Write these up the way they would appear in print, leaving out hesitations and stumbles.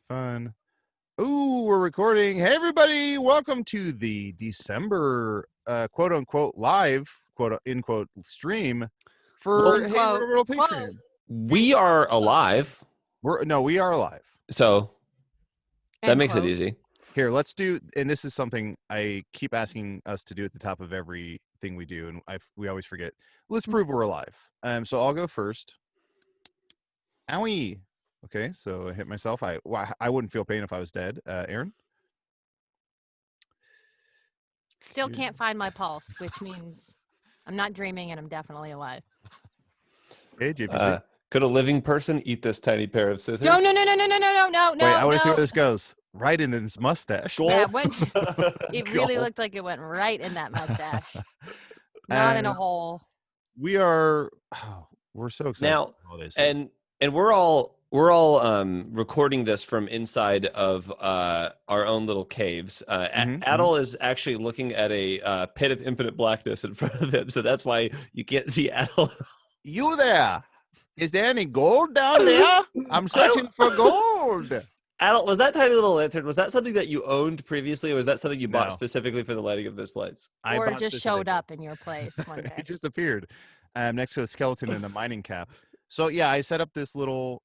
Fun. Ooh, we're recording. Hey, everybody. Welcome to the December quote unquote live quote unquote stream for Hey Real Patreon. We are alive. We are alive. So that makes it easy. Here, let's do, and this is something I keep asking us to do at the top of everything we do, and we always forget. Let's prove we're alive. So I'll go first. Owie. Okay, so I hit myself. I wouldn't feel pain if I was dead. Aaron? Still can't find my pulse, which means I'm not dreaming and I'm definitely alive. Hey, JPC. Could a living person eat this tiny pair of scissors? No. Wait, I want to see where this goes. Right in his mustache. Yeah, it really looked like it went right in that mustache. Not in a hole. We're so excited now, and we're all recording this from inside of our own little caves. Adel is actually looking at a pit of infinite blackness in front of him, so that's why you can't see Adel. You there? Is there any gold down there? I'm searching for gold. Adel, was that tiny little lantern, was that something that you owned previously, or was that something you bought specifically for the lighting of this place? Or it just showed up in your place one day? It just appeared next to a skeleton in a mining cap. So yeah, I set up this little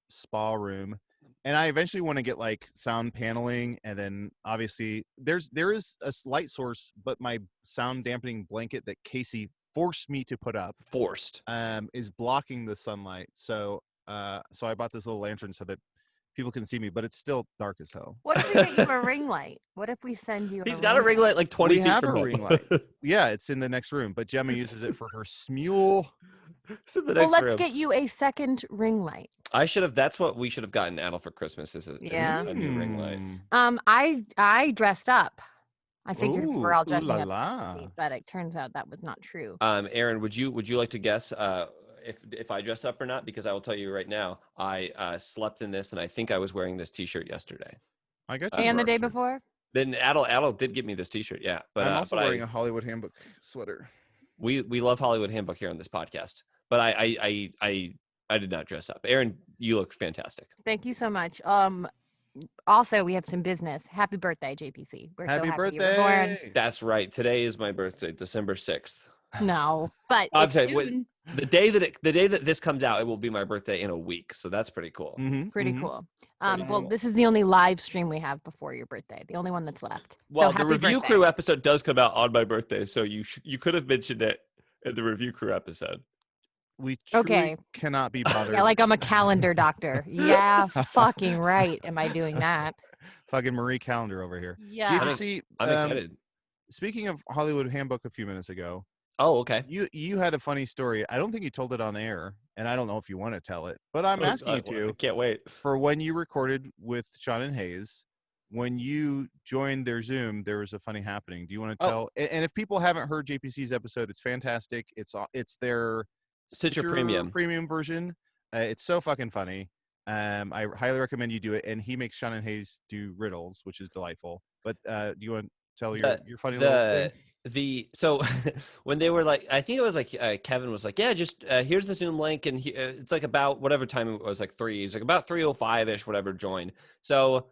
spa room, and I eventually want to get like sound paneling, and then obviously there is a light source, but my sound dampening blanket that Casey forced me to put up is blocking the sunlight. So I bought this little lantern so that people can see me, but it's still dark as hell. What if we get you a ring light? What if we send you? He's got a ring light like 20 feet from him. We have a ring light. Yeah, it's in the next room, but Gemma uses it for her smule. Well, let's get you a second ring light. That's what we should have gotten Adel for Christmas. Is a new ring light. I dressed up. I figured we were all dressing up, but it turns out that was not true. Aaron, would you like to guess if I dress up or not? Because I will tell you right now, I slept in this, and I think I was wearing this T-shirt yesterday. I got you. And the day before? Then Adel did give me this T-shirt, yeah. But I'm also wearing a Hollywood Handbook sweater. We love Hollywood Handbook here on this podcast, but I did not dress up. Aaron, you look fantastic. Thank you so much. Also, we have some business. Happy birthday, JPC. We're happy so happy birthday. you were born. That's right. Today is my birthday, December 6th. No, but I'm saying, the day that this comes out, it will be my birthday in a week. So that's pretty cool. Pretty cool. Well, this is the only live stream we have before your birthday. The only one that's left. Well, so the review crew episode does come out on my birthday, so you could have mentioned it in the review crew episode. We truly cannot be bothered. Yeah, like I'm a calendar doctor. Yeah, fucking right. Am I doing that? Fucking Marie Calendar over here. Yeah. JPC, I'm excited. Speaking of Hollywood Handbook a few minutes ago. Oh, okay. You had a funny story. I don't think you told it on air, and I don't know if you want to tell it, but I'm asking you to. I can't wait. For when you recorded with Sean and Hayes, when you joined their Zoom, there was a funny happening. Do you want to tell? And if people haven't heard JPC's episode, it's fantastic. It's their Stitcher premium version. It's so fucking funny. I highly recommend you do it. And he makes Sean and Hayes do riddles, which is delightful. But do you want to tell your funny little thing? So when they were like, I think it was like Kevin was like, yeah, just here's the Zoom link, and it's like about whatever time it was, like 3. It's like about 3:05ish, whatever. Join. So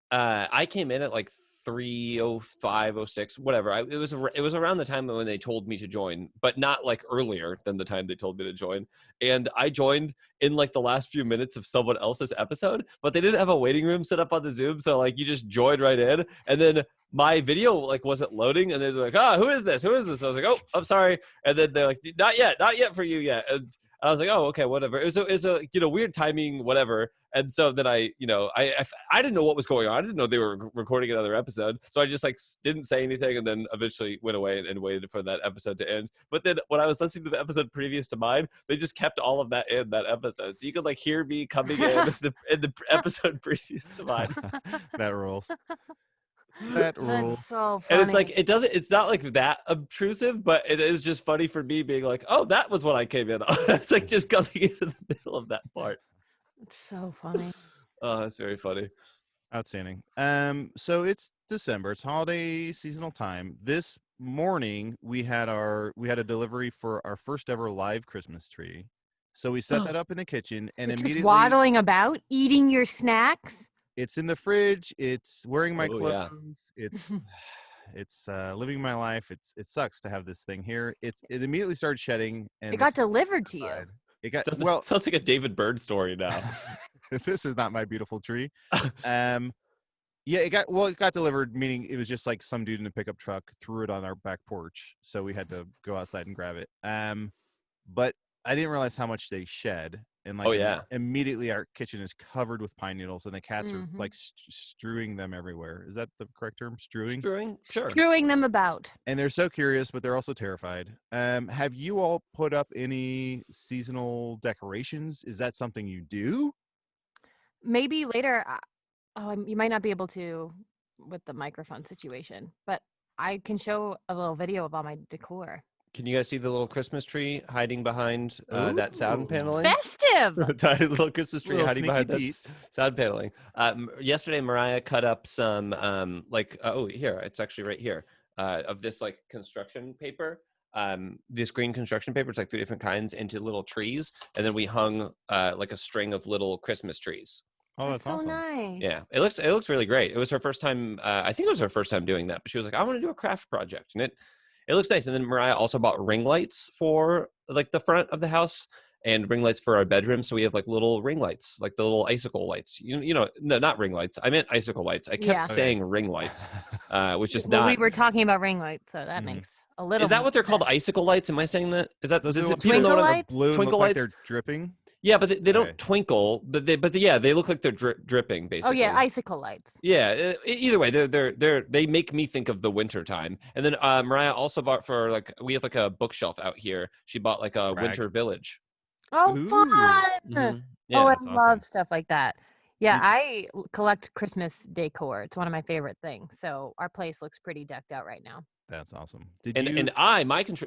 I came in at like 3:05, 06, whatever. It was around the time when they told me to join, but not like earlier than the time they told me to join. And I joined in like the last few minutes of someone else's episode, but they didn't have a waiting room set up on the Zoom, so like you just joined right in, and then my video like wasn't loading, and they're like, who is this? I was like, oh, I'm sorry. And then they're like, not yet for you yet. And I was like, oh, okay, whatever. It was a weird timing, whatever. And so then I didn't know what was going on. I didn't know they were recording another episode. So I just like didn't say anything, and then eventually went away and waited for that episode to end. But then when I was listening to the episode previous to mine, they just kept all of that in that episode. So you could like hear me coming in the episode previous to mine. That rules. That rules. That's so funny. And it's like it's not like that obtrusive, but it is just funny for me being like, oh, that was what I came in on. It's like just coming into the middle of that part. It's so funny. Oh, that's very funny. Outstanding. So it's December. It's holiday seasonal time. This morning we had a delivery for our first ever live Christmas tree. So we set that up in the kitchen, and You're immediately just waddling about, eating your snacks. It's in the fridge. It's wearing my Oh, yeah. clothes. It's living my life. It sucks to have this thing here. It immediately started shedding, and It got delivered to you. died. It got Sounds like a David Byrne story now. This is not my beautiful tree. Yeah, it got delivered, meaning it was just like some dude in a pickup truck threw it on our back porch, so we had to go outside and grab it. But I didn't realize how much they shed, and like Oh, yeah. immediately our kitchen is covered with pine needles, and the cats are Mhm. like strewing them everywhere. Is that the correct term? Strewing? Strewing? Sure. Screwing them about. And they're so curious, but they're also terrified. Have you all put up any seasonal decorations? Is that something you do? Maybe later. You might not be able to with the microphone situation, but I can show a little video of all my decor. Can you guys see the little Christmas tree hiding behind that sound Ooh. paneling? Festive. Tiny little Christmas tree Little hiding sneaky behind that peek. sound paneling. Yesterday, Mariah cut up some here, it's actually right here, of this like construction paper. This green construction paper, it's like 3 different kinds, into little trees, and then we hung like a string of little Christmas trees. Oh, that's so awesome. nice. Yeah, it looks really great. It was her first time. I think it was her first time doing that. But she was like, "I want to do a craft project," and it looks nice. And then Mariah also bought ring lights for like the front of the house and ring lights for our bedroom. So we have like little ring lights, like the little icicle lights. No, not ring lights. I meant icicle lights. I kept Yeah. saying ring lights, which is Well, not. we were talking about ring lights, so that Mhm. makes a little. Is that what they're called? sense. Icicle lights? Am I saying that? Is that Those does are it- the people know Twinkle what lights? blue and Twinkle look like lights? they're dripping. Yeah, but they don't Okay. twinkle. But they look like they're dripping Oh basically. yeah, icicle lights. Yeah. Either way, they make me think of the winter time. And then Mariah also bought for like we have like a bookshelf out here. She bought like a Brag. winter village. Oh, Ooh. fun! Mhm. Oh, Yeah. I That's love awesome. stuff like that. Yeah, Did- I collect Christmas decor. It's one of my favorite things. So our place looks pretty decked out right now. That's awesome. Did And you?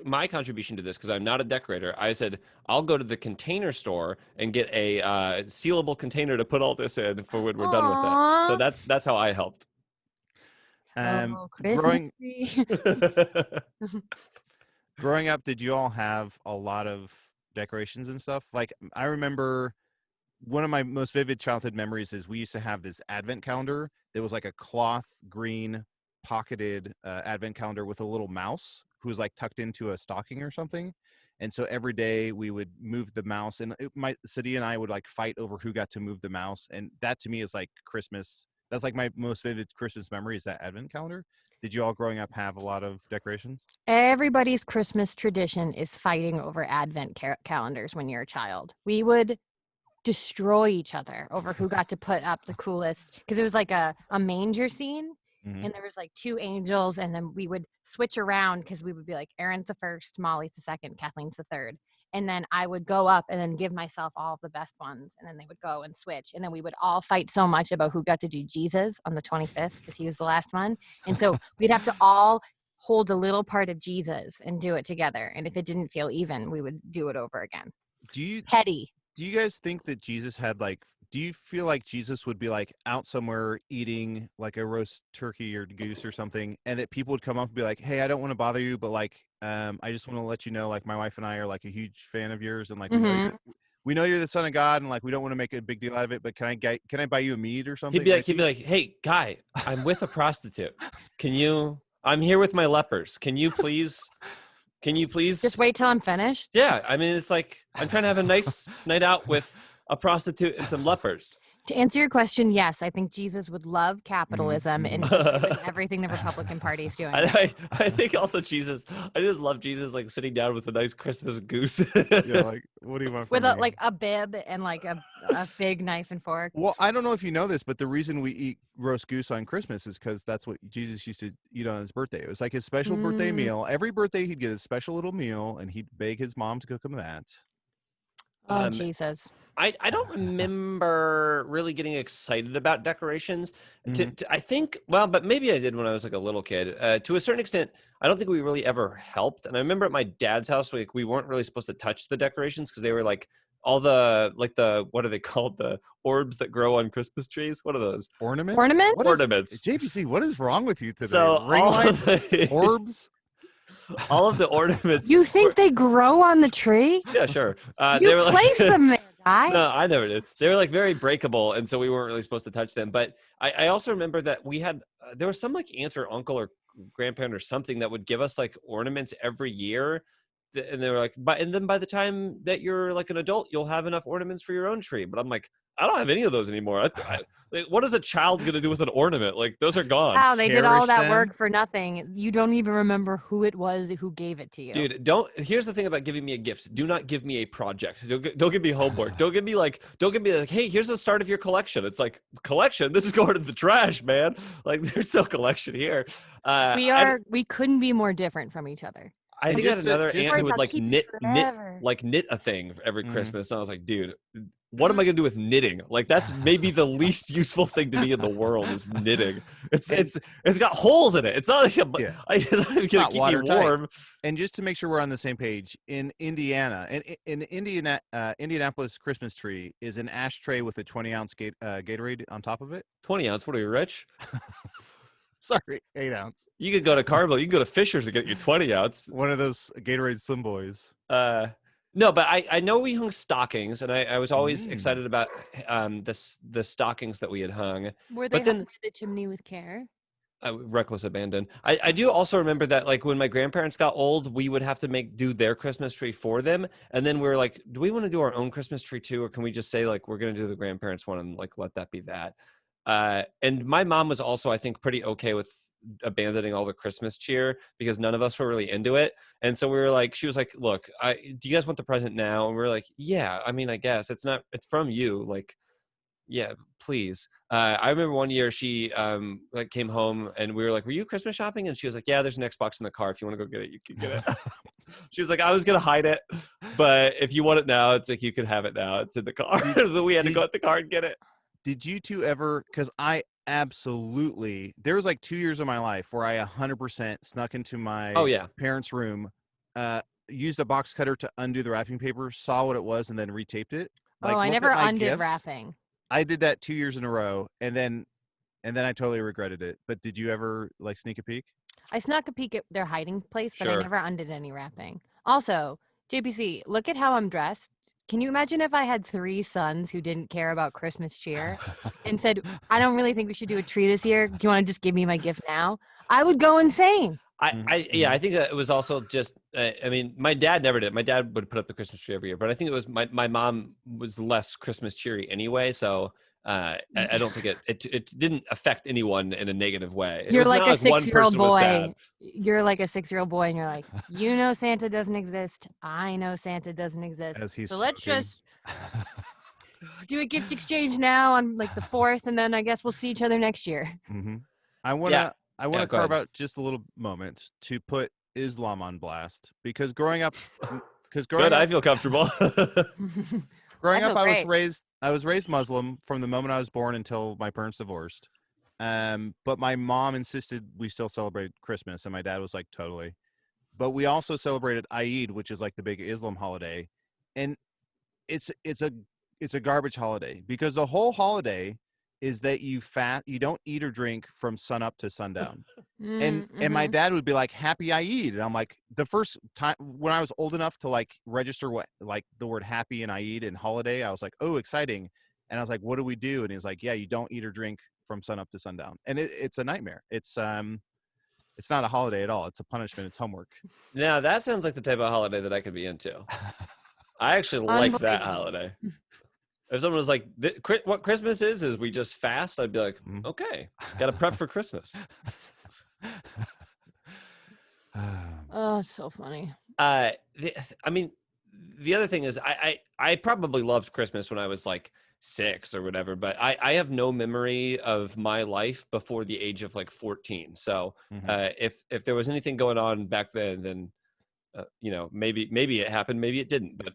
my contribution to this, because I'm not a decorator, I said I'll go to the container store and get a sealable container to put all this in for when we're done with it. So Aw. that's how I helped. Oh, Christmas growing tree. growing up, did you all have a lot of decorations and stuff? Like I remember one of my most vivid childhood memories is we used to have this advent calendar that was like a cloth green pocketed advent calendar with a little mouse who was like tucked into a stocking or something. And so every day we would move the mouse, and Sadie and I would like fight over who got to move the mouse. And that to me is like Christmas. That's like my most vivid Christmas memory is that advent calendar. Did you all growing up have a lot of decorations? Everybody's Christmas tradition is fighting over advent calendars when you're a child. We would destroy each other over who got to put up the coolest, because it was like a manger scene. Mhm. And there was like 2 angels, and then we would switch around because we would be like, Aaron's the first, Molly's the second, Kathleen's the third. And then I would go up and then give myself all of the best ones, and then they would go and switch. And then we would all fight so much about who got to do Jesus on the 25th because he was the last one. And so we'd have to all hold a little part of Jesus and do it together. And if it didn't feel even, we would do it over again. Do you Petty. do you guys think that Jesus had like, do you feel like Jesus would be like out somewhere eating like a roast turkey or goose or something, and that people would come up and be like, hey, I don't want to bother you, but like I just want to let you know, like my wife and I are like a huge fan of yours, and like we know you're the son of God, and like we don't want to make a big deal out of it, but can I buy you a meat or something? He'd be like, hey, guy, I'm with a prostitute. I'm here with my lepers. Can you please Just wait till I'm finished. Yeah, I mean, it's like I'm trying to have a nice night out with a prostitute and some lepers. To answer your question, yes, I think Jesus would love capitalism and with everything the Republican Party is doing. I think also Jesus. I just love Jesus like sitting down with a nice Christmas goose. Yeah, like what do you want from With me? like a bib and like a big knife and fork. Well, I don't know if you know this, but the reason we eat roast goose on Christmas is because that's what Jesus used to eat on his birthday. It was like his special birthday meal. Every birthday, he'd get a special little meal, and he'd beg his mom to cook him that. Oh, Jesus. I don't remember really getting excited about decorations. I think, well, but maybe I did when I was like a little kid. To a certain extent, I don't think we really ever helped. And I remember at my dad's house, we weren't really supposed to touch the decorations because they were like all the what are they called? The orbs that grow on Christmas trees. What are those? Ornaments? Ornaments? What is- Ornaments. JPC, what is wrong with you today? So Ring all of lights? the- Orbs? All of the ornaments. You think they grow on the tree? Yeah, sure. You they were place them there, No, I never did. They were like very breakable, and so we weren't really supposed to touch them. But I also remember that we had there was some like aunt or uncle or grandparent or something that would give us like ornaments every year, and they were like, and then by the time that you're like an adult, you'll have enough ornaments for your own tree. But I'm like, I don't have any of those anymore. Like, what is a child gonna do with an ornament? Like those are gone. Wow, they did all Cherish that them. work for nothing. You don't even remember who it was who gave it to you. Dude, here's the thing about giving me a gift. Do not give me a project. Don't give me homework. Don't give me like, hey, here's the start of your collection. It's like, collection? This is going in the trash, man. Like, there's no collection here. We couldn't be more different from each other. I think I had another aunt who would I'll like keep it forever. knit a thing every Mhm. Christmas. And I was like, dude, what am I gonna do with knitting? Like, that's maybe the least useful thing to me in the world is knitting. It's got holes in it. It's not like Yeah. it's not even gonna not keep me watertight. warm. And just to make sure we're on the same page, in Indiana, in Indianapolis Christmas tree is an ashtray with a 20-ounce Gatorade on top of it. 20 ounce. What are you, rich? Sorry, 8-ounce. You could go to Carbo. You can go to Fisher's to get your 20 ounce. One of those Gatorade Slim Boys. No, but I know we hung stockings, and I was always Mm. excited about the stockings that we had hung. Were But they then- hung by the chimney with care? Reckless abandon. I do also remember that like when my grandparents got old, we would have to do their Christmas tree for them, and then we were like, do we want to do our own Christmas tree too, or can we just say like we're gonna do the grandparents one and like let that be that? And my mom was also, I think, pretty okay with abandoning all the Christmas cheer because none of us were really into it. And so we were like, she was like, look, do you guys want the present now? And we were like, yeah, I mean, I guess it's from you. Like, yeah, please. I remember one year she like came home and we were like, were you Christmas shopping? And she was like, yeah, there's an Xbox in the car. If you want to go get it, you can get it. She was like, I was going to hide it, but if you want it now, it's like, you can have it now. It's in the car. So we had to go at the car and get it. Did you two ever, because I absolutely, there was like 2 years of my life where I 100% snuck into my parents' room, used a box cutter to undo the wrapping paper, saw what it was, and then retaped it. Like, I looked never at my undid gifts. wrapping. I did that 2 years in a row, and then I totally regretted it. But did you ever like sneak a peek? I snuck a peek at their hiding place, but I Sure. never undid any wrapping. Also, JPC, look at how I'm dressed. Can you imagine if I had 3 sons who didn't care about Christmas cheer and said, I don't really think we should do a tree this year. Do you want to just give me my gift now? I would go insane. I think that it was also just, I mean, my dad never did. My dad would put up the Christmas tree every year, but I think it was my mom was less Christmas cheery anyway. So I don't think it didn't affect anyone in a negative way. You're like a one 6-year-old person was boy. sad. You're like a 6-year-old boy, and you're like, you know Santa doesn't exist. I know Santa doesn't exist. As he's So let's smoking. just do a gift exchange now on like the 4th, and then I guess we'll see each other next year. Mm-hmm. I want to go carve ahead. out just a little moment to put Islam on blast because growing up, I feel comfortable. growing I up, feel I great. was raised Muslim from the moment I was born until my parents divorced. But my mom insisted we still celebrate Christmas, and my dad was like, totally. But we also celebrated Eid, which is like the big Islam holiday, and it's a garbage holiday because the whole holiday is that you don't eat or drink from sun up to sundown. And my dad would be like, happy Eid. And I'm like, the first time when I was old enough to like register what like the word happy and Eid and holiday, I was like, oh, exciting. And I was like, what do we do? And he's like, yeah, you don't eat or drink from sun up to sundown. And it's a nightmare. It's not a holiday at all. It's a punishment. It's homework. Now that sounds like the type of holiday that I could be into. I actually like that Unbelievable. holiday. If someone was like, what Christmas is we just fast, I'd be like, Mhm. okay, got to prep for Christmas. Oh, it's so funny. I mean, the other thing is I probably loved Christmas when I was like 6 or whatever, but I have no memory of my life before the age of like 14. So Mhm. if there was anything going on back then you know, maybe it happened, maybe it didn't, but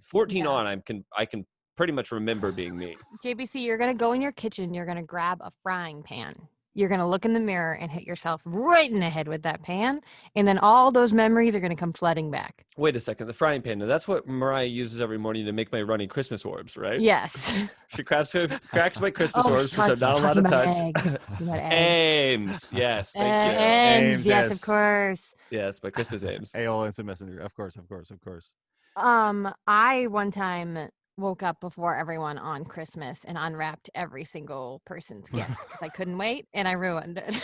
14 Yeah. on, I can pretty much remember being me. JBC, you're going to go in your kitchen. You're going to grab a frying pan. You're going to look in the mirror and hit yourself right in the head with that pan. And then all those memories are going to come flooding back. Wait a second, the frying pan. Now that's what Mariah uses every morning to make my runny Christmas orbs, right? Yes. She cracks my Christmas Oh, orbs, which I'm he's not allowed to talking about touch. eggs. Talking about eggs. Aims. Yes, thank you. Aims, yes, yes. of course. Yes, my Christmas aims. AOL Instant Messenger. Of course. I one time woke up before everyone on Christmas and unwrapped every single person's gift because I couldn't wait and I ruined it.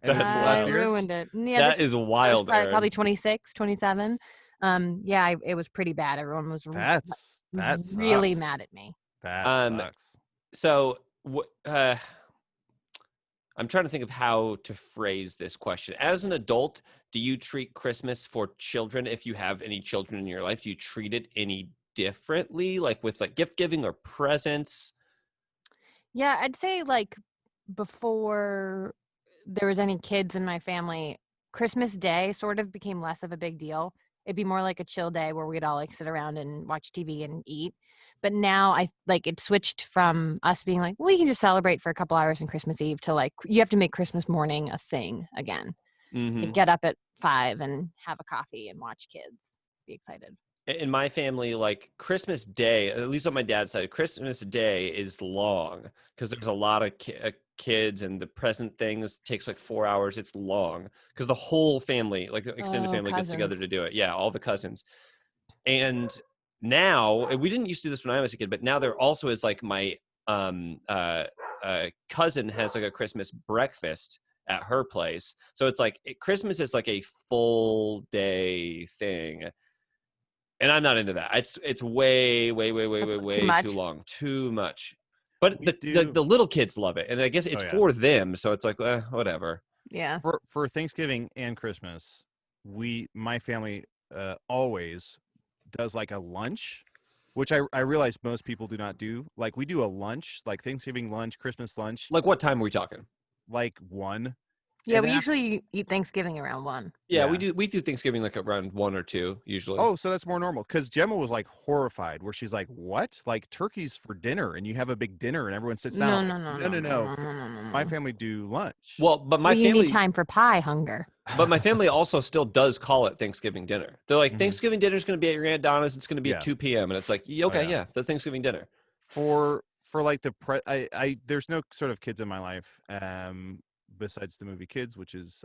And this That's was I last wild. year. ruined it. Yeah, That this is I was wild, probably, Aaron. 26, 27. Yeah, it was pretty bad. Everyone was That really sucks. mad at me. That Um, sucks. so I'm trying to think of how to phrase this question. As an adult, do you treat Christmas for children, if you have any children in your life, do you treat it any differently, like with like gift giving or presents? Yeah, I'd say like before there was any kids in my family, Christmas Day sort of became less of a big deal. It'd be more like a chill day where we'd all like sit around and watch TV and eat. But now I like it switched from us being like, we can just celebrate for a couple hours on Christmas Eve to like you have to make Christmas morning a thing again. Like Mm-hmm. get up at 5 and have a coffee and watch kids. Be excited. In my family, like Christmas Day, at least on my dad's side, Christmas Day is long because there's a lot of kids and the present things takes like 4 hours. It's long because the whole family, like the extended Oh, family, gets together cousins. to do it. Yeah, all the cousins. And now, and we didn't used to do this when I was a kid, but now there also is like my cousin has like a Christmas breakfast at her place. So it's like Christmas is like a full day thing. And I'm not into that. It's way Too too much. long, too much. But We the do. the little kids love it, and I guess it's Oh yeah. for them. So it's like whatever. Yeah. For Thanksgiving and Christmas, my family always does like a lunch, which I realize most people do not do. Like we do a lunch, like Thanksgiving lunch, Christmas lunch, Like what time are we talking? like 1. Yeah, And we then usually eat Thanksgiving around 1. Yeah, Yeah. we do Thanksgiving like around 1 or 2 usually. Oh, so that's more normal. Because Gemma was like horrified, where she's like, "What? Like turkey's for dinner, and you have a big dinner, and everyone sits down." No, I'm no, like, no, no, no, no, no, no. no, no, no, My no. family do lunch. Well, but my Well, you need family, time for pie hunger. but my family also still does call it Thanksgiving dinner. They're like, Mhm. Thanksgiving dinner is going to be at your Aunt Donna's. It's going to be Yeah. at 2 p.m. And it's like, okay, yeah. yeah, the Thanksgiving dinner. For like I there's no sort of kids in my life besides the movie Kids, which is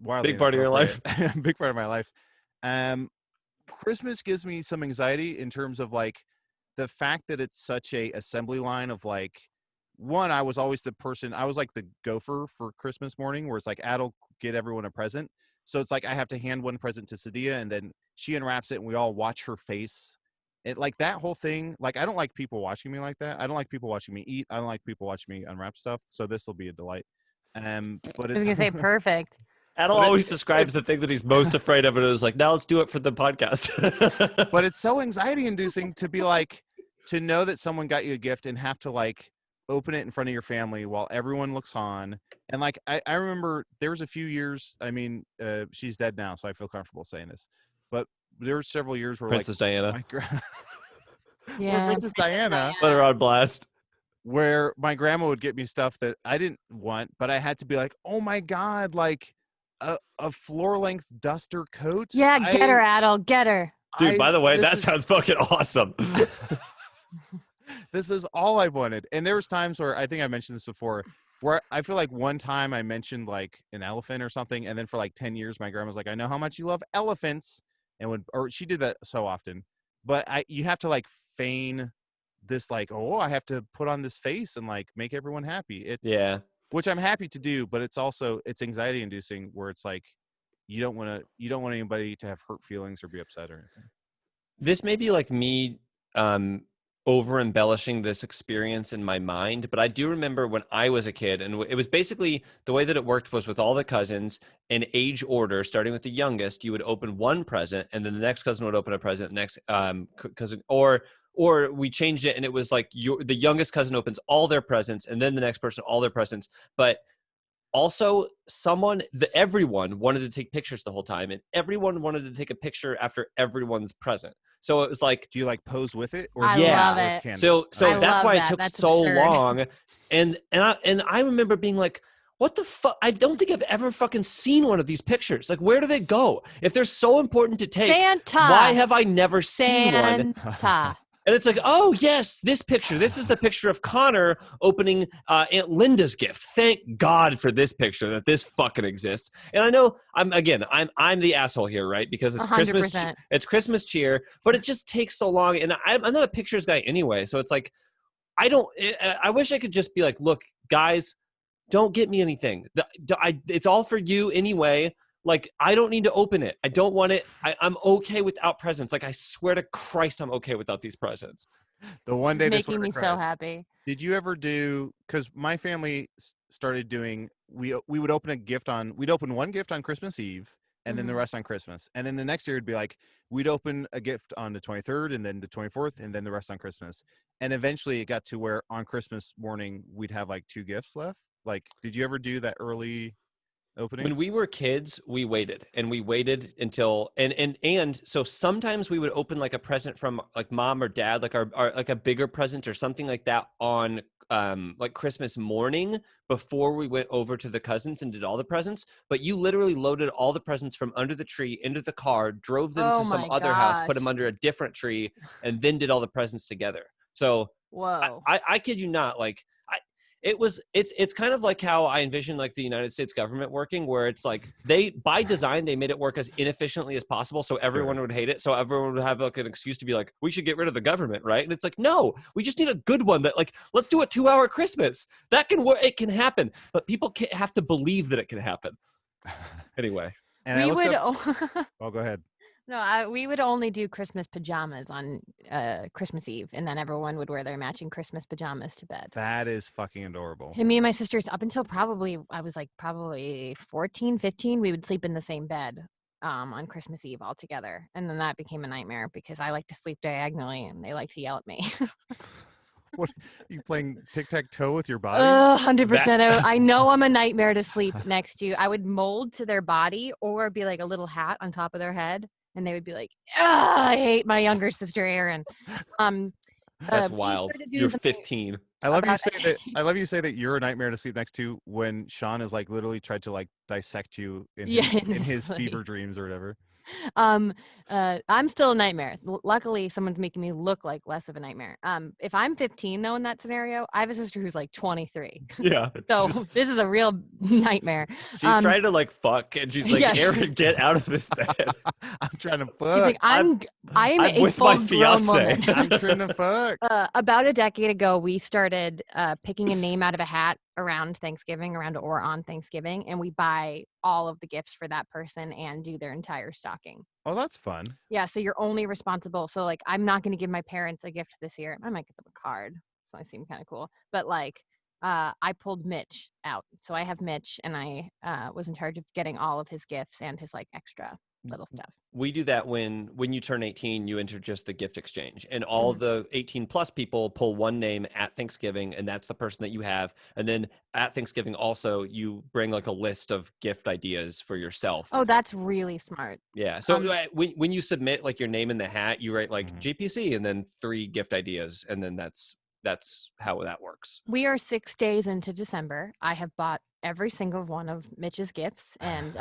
wildly Big part of your life. inappropriate. Big part of my life. Christmas gives me some anxiety in terms of like the fact that it's such a assembly line of like one, I was always the person, I was like the gopher for Christmas morning where it's like Ad'll get everyone a present. So it's like I have to hand one present to Sadia and then she unwraps it and we all watch her face. It like that whole thing. Like I don't like people watching me like that. I don't like people watching me eat. I don't like people watching me unwrap stuff. So this will be a delight. But I was it's gonna say perfect. Adel But it- always describes the thing that he's most afraid of, and it was like, now let's do it for the podcast. but it's so anxiety inducing to be like to know that someone got you a gift and have to like open it in front of your family while everyone looks on. And like I remember there was a few years, I mean she's dead now so I feel comfortable saying this, but there were several years where Princess like Diana, Yeah, Princess Diana, let her on blast. where my grandma would get me stuff that I didn't want, but I had to be like, oh my god, like a floor length duster coat. Yeah, get her, Adel. Get her. Dude, by the way, that is- sounds fucking awesome. This is all I've wanted. And there was times where I think I mentioned this before, where I feel like one time I mentioned like an elephant or something, and then for like 10 years my grandma was like, I know how much you love elephants, and or she did that so often. But you have to like feign this like, oh, I have to put on this face and like make everyone happy. It's Yeah. which I'm happy to do, but it's anxiety inducing where it's like you don't want anybody to have hurt feelings or be upset or anything. This may be like me over embellishing this experience in my mind, but I do remember when I was a kid, and it was basically the way that it worked was with all the cousins in age order, starting with the youngest, you would open one present and then the next cousin would open a present, next cousin, or we changed it and it was like the youngest cousin opens all their presents and then the next person all their presents. But also everyone wanted to take pictures the whole time, and everyone wanted to take a picture after everyone's present. So it was like, Do you like pose with it? Or I is it love where it's it. candid? so I that's love why it that. took That's so absurd. long. And I remember being like, what the fuck? I don't think I've ever fucking seen one of these pictures. Like, where do they go? If they're so important to take, Santa. why have I never seen one? Santa. And it's like, oh, yes, this picture. This is the picture of Connor opening Aunt Linda's gift. Thank God for this picture that this fucking exists. And I know I'm the asshole here, right? Because it's Christmas. 100%. It's Christmas cheer, but it just takes so long. And I'm not a pictures guy anyway. So it's like, I wish I could just be like, look, guys, don't get me anything. It's all for you anyway. Like, I don't need to open it. I don't want it. I'm okay without presents. Like, I swear to Christ, I'm okay without these presents. The one This day is to making swear to me so Christ. happy. Did you ever do? Because my family started doing. We would open a gift on. We'd open one gift on Christmas Eve, and then the rest on Christmas. And then the next year it'd be like we'd open a gift on the 23rd, and then the 24th, and then the rest on Christmas. And eventually it got to where on Christmas morning we'd have like 2 gifts left. Like, did you ever do that early opening? When we were kids, we waited until and so sometimes we would open like a present from like mom or dad, like our like a bigger present or something like that on like Christmas morning before we went over to the cousins and did all the presents. But you literally loaded all the presents from under the tree into the car, drove them to some other house, put them under a different tree, and then did all the presents together. So Whoa. I kid you not, like it's kind of like how I envision like the United States government working, where it's like by design they made it work as inefficiently as possible so everyone would hate it, so everyone would have like an excuse to be like, we should get rid of the government, right? And it's like, no, we just need a good one that like, let's do a 2-hour Christmas. That can work. It can happen, but people can't have to believe that it can happen. Anyway. And we would oh, go ahead. No, we would only do Christmas pajamas on Christmas Eve, and then everyone would wear their matching Christmas pajamas to bed. That is fucking adorable. And me and my sisters, up until I was like probably 14, 15, we would sleep in the same bed on Christmas Eve all together. And then that became a nightmare because I like to sleep diagonally and they like to yell at me. What, you playing tic-tac-toe with your body? 100%. I know I'm a nightmare to sleep next to. I would mold to their body or be like a little hat on top of their head. And they would be like, I hate my younger sister, Erin. That's wild. You're 15. I love you say that. I love you say that you're a nightmare to sleep next to when Sean has like literally tried to like dissect you in his fever dreams or whatever. I'm still a nightmare. Luckily, someone's making me look like less of a nightmare. If I'm 15 though in that scenario, I have a sister who's like 23. Yeah. So this is a real nightmare. She's trying to like fuck, and she's like, yeah. Erin, get out of this bed. I'm trying to fuck. She's like, I'm a with full my grown fiance. woman. I'm trying to fuck. About a decade ago, we started picking a name out of a hat around Thanksgiving, around or on Thanksgiving, and we buy all of the gifts for that person and do their entire stocking. Oh, that's fun. Yeah, so you're only responsible. So like, I'm not going to give my parents a gift this year. I might get them a card. So I seem kind of cool. But like, I pulled Mitch out. So I have Mitch, and I was in charge of getting all of his gifts and his like extra little stuff. We do that when you turn 18, you enter just the gift exchange, and all the 18 plus people pull one name at Thanksgiving, and that's the person that you have. And then at Thanksgiving also you bring like a list of gift ideas for yourself. Oh, that's really smart. Yeah. So when you submit like your name in the hat, you write like JPC and then 3 gift ideas, and then that's how that works. We are 6 days into December. I have bought every single one of Mitch's gifts and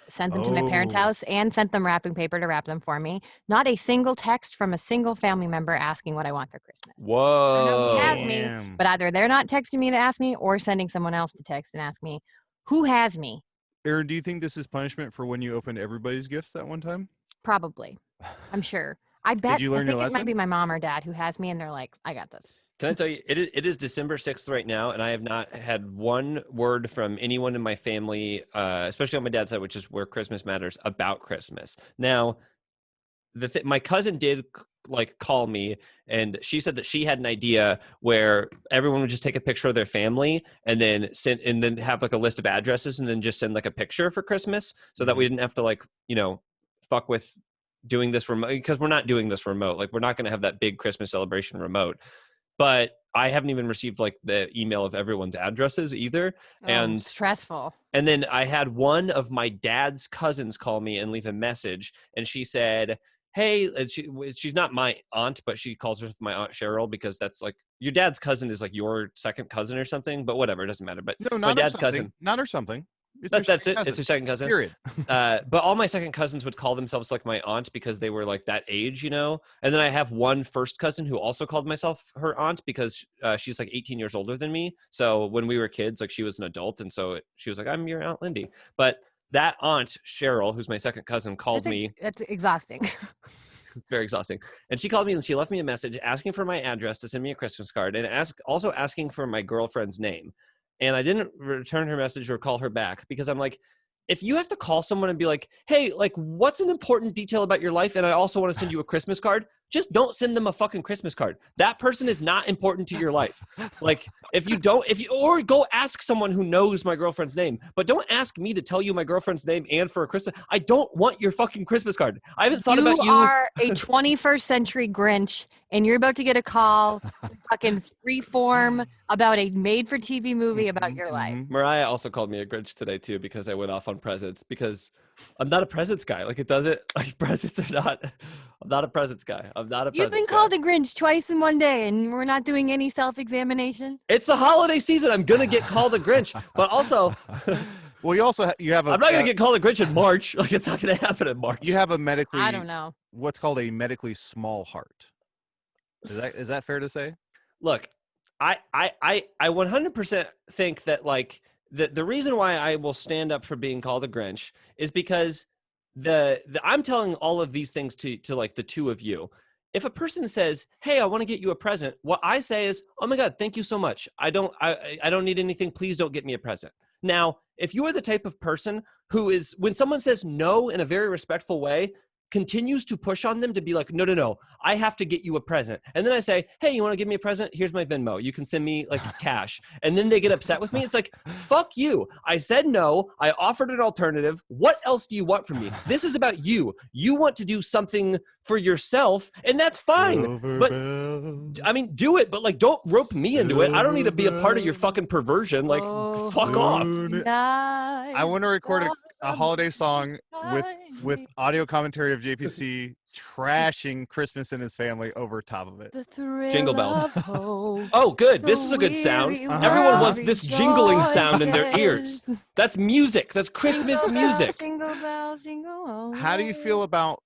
sent them to my parents' house and sent them wrapping paper to wrap them for me. Not a single text from a single family member asking what I want for Christmas. Whoa. I know who has me, but either they're not texting me to ask me or sending someone else to text and ask me, who has me? Erin, do you think this is punishment for when you opened everybody's gifts that one time? Probably. I'm sure. I bet. Did you learn your lesson? It might be my mom or dad who has me, and they're like, I got this. Can I tell you, it is December 6th right now, and I have not had one word from anyone in my family, especially on my dad's side, which is where Christmas matters, about Christmas. Now, my cousin did like call me, and she said that she had an idea where everyone would just take a picture of their family and then have like a list of addresses and then just send like a picture for Christmas, so that we didn't have to like, fuck with doing this remote, because we're not doing this remote. Like, we're not going to have that big Christmas celebration remote. But I haven't even received like the email of everyone's addresses either. And stressful. And then I had one of my dad's cousins call me and leave a message. And she said, hey, she's not my aunt, but she calls herself my Aunt Cheryl, because that's like, your dad's cousin is like your second cousin or something, but whatever, it doesn't matter. But no, my dad's cousin. Not or something. It's your That's second it. cousin. It's your second cousin. Period. But all my second cousins would call themselves like my aunt because they were like that age, you know. And then I have one first cousin who also called myself her aunt because she's like 18 years older than me. So when we were kids, like she was an adult, and so she was like, "I'm your Aunt Lindy." But that aunt Cheryl, who's my second cousin, called me. That's exhausting. Very exhausting. And she called me and she left me a message asking for my address to send me a Christmas card and also asking for my girlfriend's name. And I didn't return her message or call her back because I'm like, if you have to call someone and be like, hey, like, what's an important detail about your life? And I also want to send you a Christmas card. Just don't send them a fucking Christmas card. That person is not important to your life. Like, or go ask someone who knows my girlfriend's name, but don't ask me to tell you my girlfriend's name and for a Christmas. I don't want your fucking Christmas card. I haven't thought about you. You are a 21st century Grinch, and you're about to get a call fucking freeform about a made-for-TV movie about your life. Mariah also called me a Grinch today too because I went off on presents because I'm not a presents guy. Like, it doesn't, like, presents are not. I'm not a presents guy. I'm not a. You've been called a Grinch twice in one day, and we're not doing any self-examination. It's the holiday season. I'm gonna get called a Grinch, but also, Well, you have a. I'm not gonna get called a Grinch in March. Like, it's not gonna happen in March. You have a medically. I don't know. What's called a medically small heart. Is that fair to say? Look, I 100% think that, like, the reason why I will stand up for being called a Grinch is because I'm telling all of these things to like the two of you. If a person says, "Hey, I want to get you a present," what I say is, "Oh my God, thank you so much. I don't need anything. Please don't get me a present." Now, if you are the type of person who is, when someone says no in a very respectful way, continues to push on them to be like, no, I have to get you a present. And then I say, hey, you want to give me a present? Here's my Venmo. You can send me like cash. And then they get upset with me. It's like, fuck you. I said no. I offered an alternative. What else do you want from me? This is about you. You want to do something for yourself, and that's fine. But I mean, do it, but like, don't rope me into it. I don't need to be a part of your fucking perversion. Like, fuck off. I want to record a holiday song with audio commentary of JPC trashing Christmas and his family over top of it. Jingle bells. Oh, good. This is a good sound. Everyone wants this jingling sound in their ears. That's music. That's Christmas music. Jingle bells, jingle all the How do you way. feel about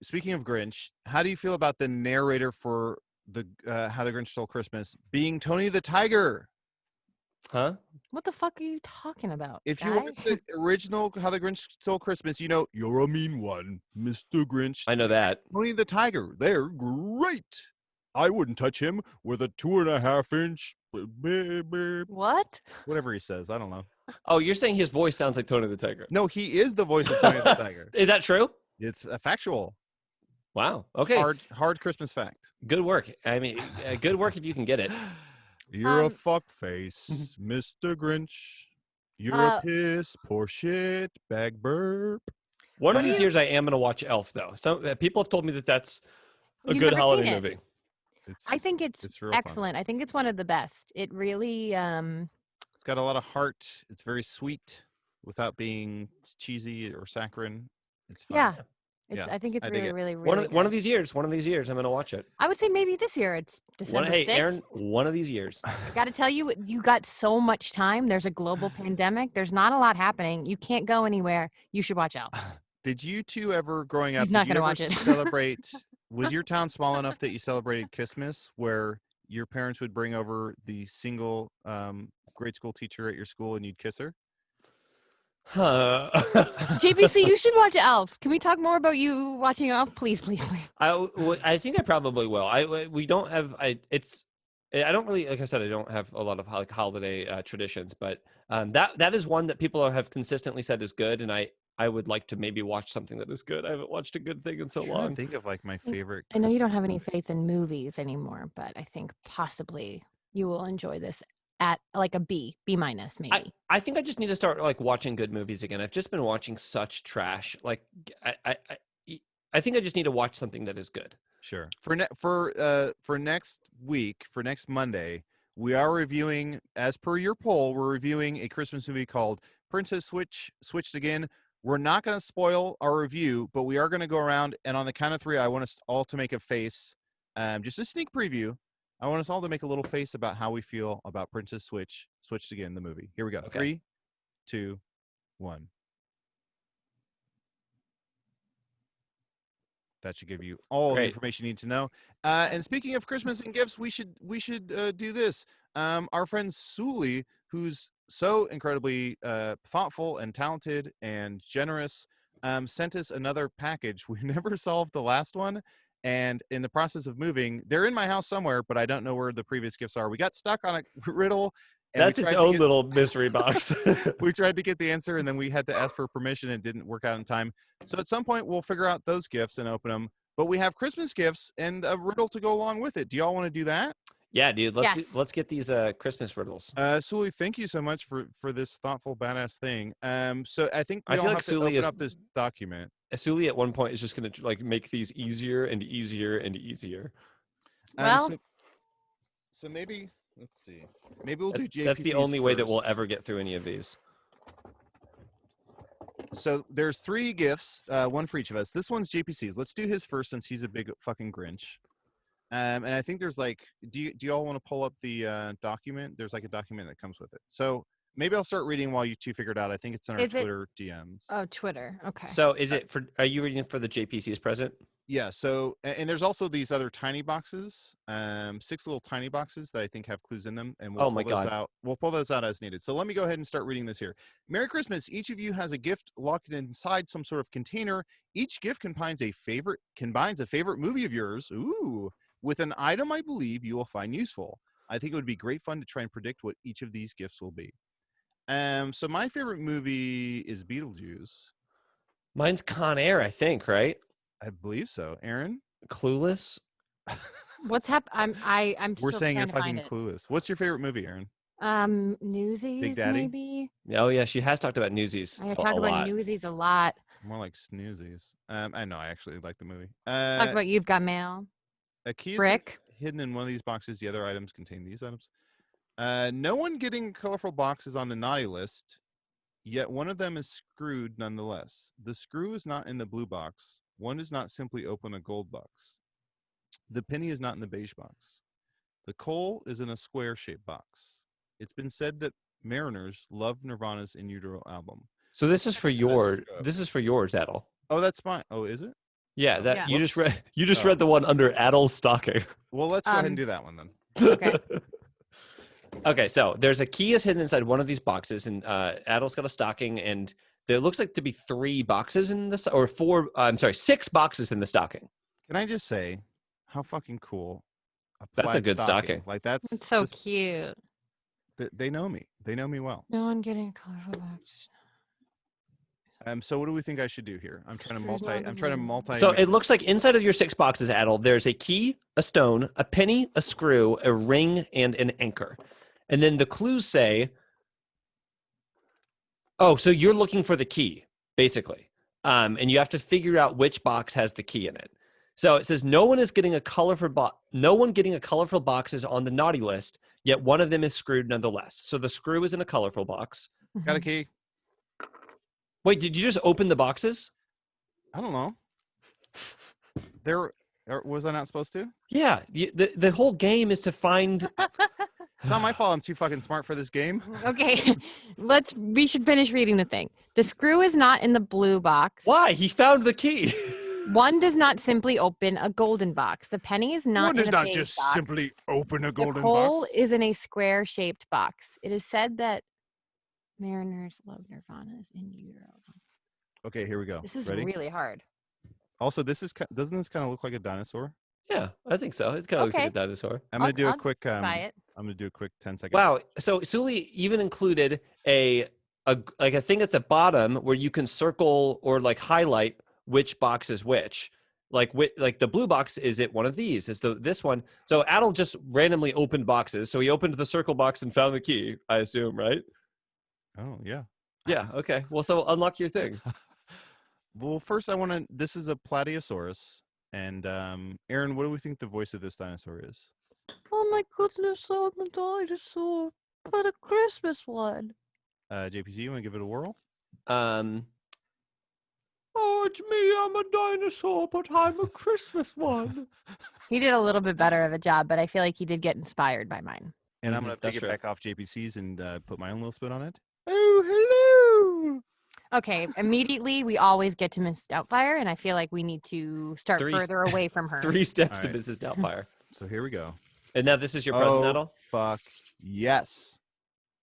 speaking of Grinch, how do you feel about the narrator for the How the Grinch Stole Christmas being Tony the Tiger? Huh? What the fuck are you talking about? If you guys? watch the original How the Grinch Stole Christmas, you know, you're a mean one, Mr. Grinch. I know that. Tony the Tiger, they're great. I wouldn't touch him with a 2.5-inch. What? Whatever he says, I don't know. Oh, you're saying his voice sounds like Tony the Tiger. No, he is the voice of Tony the Tiger. Is that true? It's a factual. Wow. Okay. Hard Christmas fact. Good work. I mean, good work if you can get it. You're a fuckface, Mr. Grinch. You're a piss, poor shit, bag burp. One of these years, I am going to watch Elf, though. Some people have told me that that's a You've good never holiday seen it. movie. I think it's real fun. excellent. I think it's one of the best. It really It's got a lot of heart. It's very sweet without being cheesy or saccharine. It's fun. yeah. Yeah, I think it's I dig really, it. really One of good. these years, I'm going to watch it. I would say maybe this year. It's December 6th. Aaron, one of these years. I got to tell you, you got so much time. There's a global pandemic. There's not a lot happening. You can't go anywhere. You should watch out. Did you two ever, growing up, He's not did you gonna ever watch it. celebrate? Was your town small enough that you celebrated Christmas, where your parents would bring over the single grade school teacher at your school and you'd kiss her? JPC, you should watch Elf. Can we talk more about you watching Elf, please, please, please? I think I probably will. We don't have. I don't really, like I said, I don't have a lot of like holiday traditions, but that is one that people have consistently said is good, and I would like to maybe watch something that is good. I haven't watched a good thing in so I'm trying long. to think of like my favorite. I know you don't have any Christmas faith in movies anymore, but I think possibly you will enjoy this at like a B minus maybe. I think I just need to start like watching good movies again. I've just been watching such trash. Like I think I just need to watch something that is good. Sure. For next week, for next Monday, we are reviewing, as per your poll, we're reviewing a Christmas movie called Princess Switched Again. We're not going to spoil our review, but we are going to go around, and on the count of 3, I want us all to make a face. Just a sneak preview. I want us all to make a little face about how we feel about Princess Switched Again, the movie. Here we go. Okay. 3, 2, 1. That should give you all the Great. information you need to know. And speaking of Christmas and gifts, we should do this. Our friend Suley, who's so incredibly thoughtful and talented and generous, sent us another package. We never solved the last one, and in the process of moving, they're in my house somewhere, but I don't know where the previous gifts are. We got stuck on a riddle. And That's its own little mystery box. we tried to get the answer, and then we had to ask for permission, and it didn't work out in time. So at some point, we'll figure out those gifts and open them. But we have Christmas gifts and a riddle to go along with it. Do y'all want to do that? Yeah, dude. Yes. Let's get these Christmas riddles. Suley, thank you so much for this thoughtful, badass thing. So I think we I all feel have like to Suley open is- up this document. Suley at one point is just gonna like make these easier and easier and easier. Well- So maybe let's see. Maybe we'll do JPCs That's the only way that we'll first. ever get through any of these. So there's 3 gifts, one for each of us. This one's JPC's. Let's do his first since he's a big fucking Grinch. And I think there's like, do you all want to pull up the document? There's like a document that comes with it. So maybe I'll start reading while you two figure it out. I think it's in our Is it- Twitter DMs. Oh, Twitter. Okay. So is it for? Are you reading for the JPC's present? Yeah. So and there's also these other tiny boxes, 6 little tiny boxes that I think have clues in them, and we'll Oh my pull those God. out. We'll pull those out as needed. So let me go ahead and start reading this here. Merry Christmas! Each of you has a gift locked inside some sort of container. Each gift combines a favorite movie of yours. Ooh, with an item I believe you will find useful. I think it would be great fun to try and predict what each of these gifts will be. So my favorite movie is Beetlejuice. Mine's Con Air, I think. Right? I believe so. Aaron, Clueless. What's I'm we're still saying you're trying to find fucking it. clueless. What's your favorite movie, Aaron? Newsies Daddy? maybe. Oh yeah, she has talked about Newsies I a talked about lot. Newsies a lot. More like Snoozies. I know. I actually like the movie. Talk about You've Got Mail. A key is Brick. hidden in one of these boxes. The other items contain these items. No one getting colorful boxes on the naughty list, yet one of them is screwed nonetheless. The screw is not in the blue box. One does not simply open a gold box. The penny is not in the beige box. The coal is in a square-shaped box. It's been said that mariners love Nirvana's In Utero album. So this is for So your. that's- This is for yours, Adel. Oh, that's fine. Oh, is it? Yeah, Oh, that Yeah. you just whoops. read. You just Oh. read the one under Adel's stocking. Well, let's go ahead and Um, do that one then. Okay. Okay, so there's a key is hidden inside one of these boxes, and Adel's got a stocking, and there looks like to be 3 boxes in this, or 4. I'm sorry, 6 boxes in the stocking. Can I just say how fucking cool? That's a plaid good stocking. Like that's It's so this- cute. they know me. They know me well. No one getting colorful boxes. So what do we think I should do here? I'm trying to There's multi. no I'm trying to blue. multi. So it looks like inside of your 6 boxes, Adel, there's a key, a stone, a penny, a screw, a ring, and an anchor. And then the clues say, oh, so you're looking for the key, basically. And you have to figure out which box has the key in it. So it says no one getting a colorful boxes on the naughty list, yet one of them is screwed nonetheless. So the screw is in a colorful box. got a key. Wait, did you just open the boxes? I don't know. Was I not supposed to? Yeah, the whole game is to find. It's not my fault. I'm too fucking smart for this game. Okay, we should finish reading the thing. The screw is not in the blue box. Why? He found the key. One does not simply open a golden box. The penny is not One in does a not beige just box. simply open a The golden coal box. is in a square-shaped box. It is said that mariners love Nirvana's In Utero. Okay, here we go. This is Ready? really hard. Also, doesn't this kind of look like a dinosaur? Yeah, I think so. It kind of looks like a Okay. dinosaur. I'm gonna I'll- do a I'll quick. Try it. I'm gonna do a quick 10-second. Wow. So Suley even included a thing at the bottom where you can circle or like highlight which box is which. Like the blue box is it one of these? Is this one? So Adel just randomly opened boxes. So he opened the circle box and found the key. I assume, right? Oh yeah. Yeah. Okay. Well, so unlock your thing. Well, first I want to. This is a Plateosaurus, and Aaron, what do we think the voice of this dinosaur is? Oh my goodness, I'm a dinosaur, but a Christmas one. JPC, you want to give it a whirl? Oh, it's me. I'm a dinosaur, but I'm a Christmas one. He did a little bit better of a job, but I feel like he did get inspired by mine. And I'm Mhm, gonna that's pick it true. back off JPC's and put my own little spin on it. Oh, hello! Okay, immediately we always get to Miss Doubtfire, and I feel like we need to start Three- further away from her. 3 steps All to right. Mrs. Doubtfire. So here we go. And now this is your present, Oh, Adel? fuck. Yes.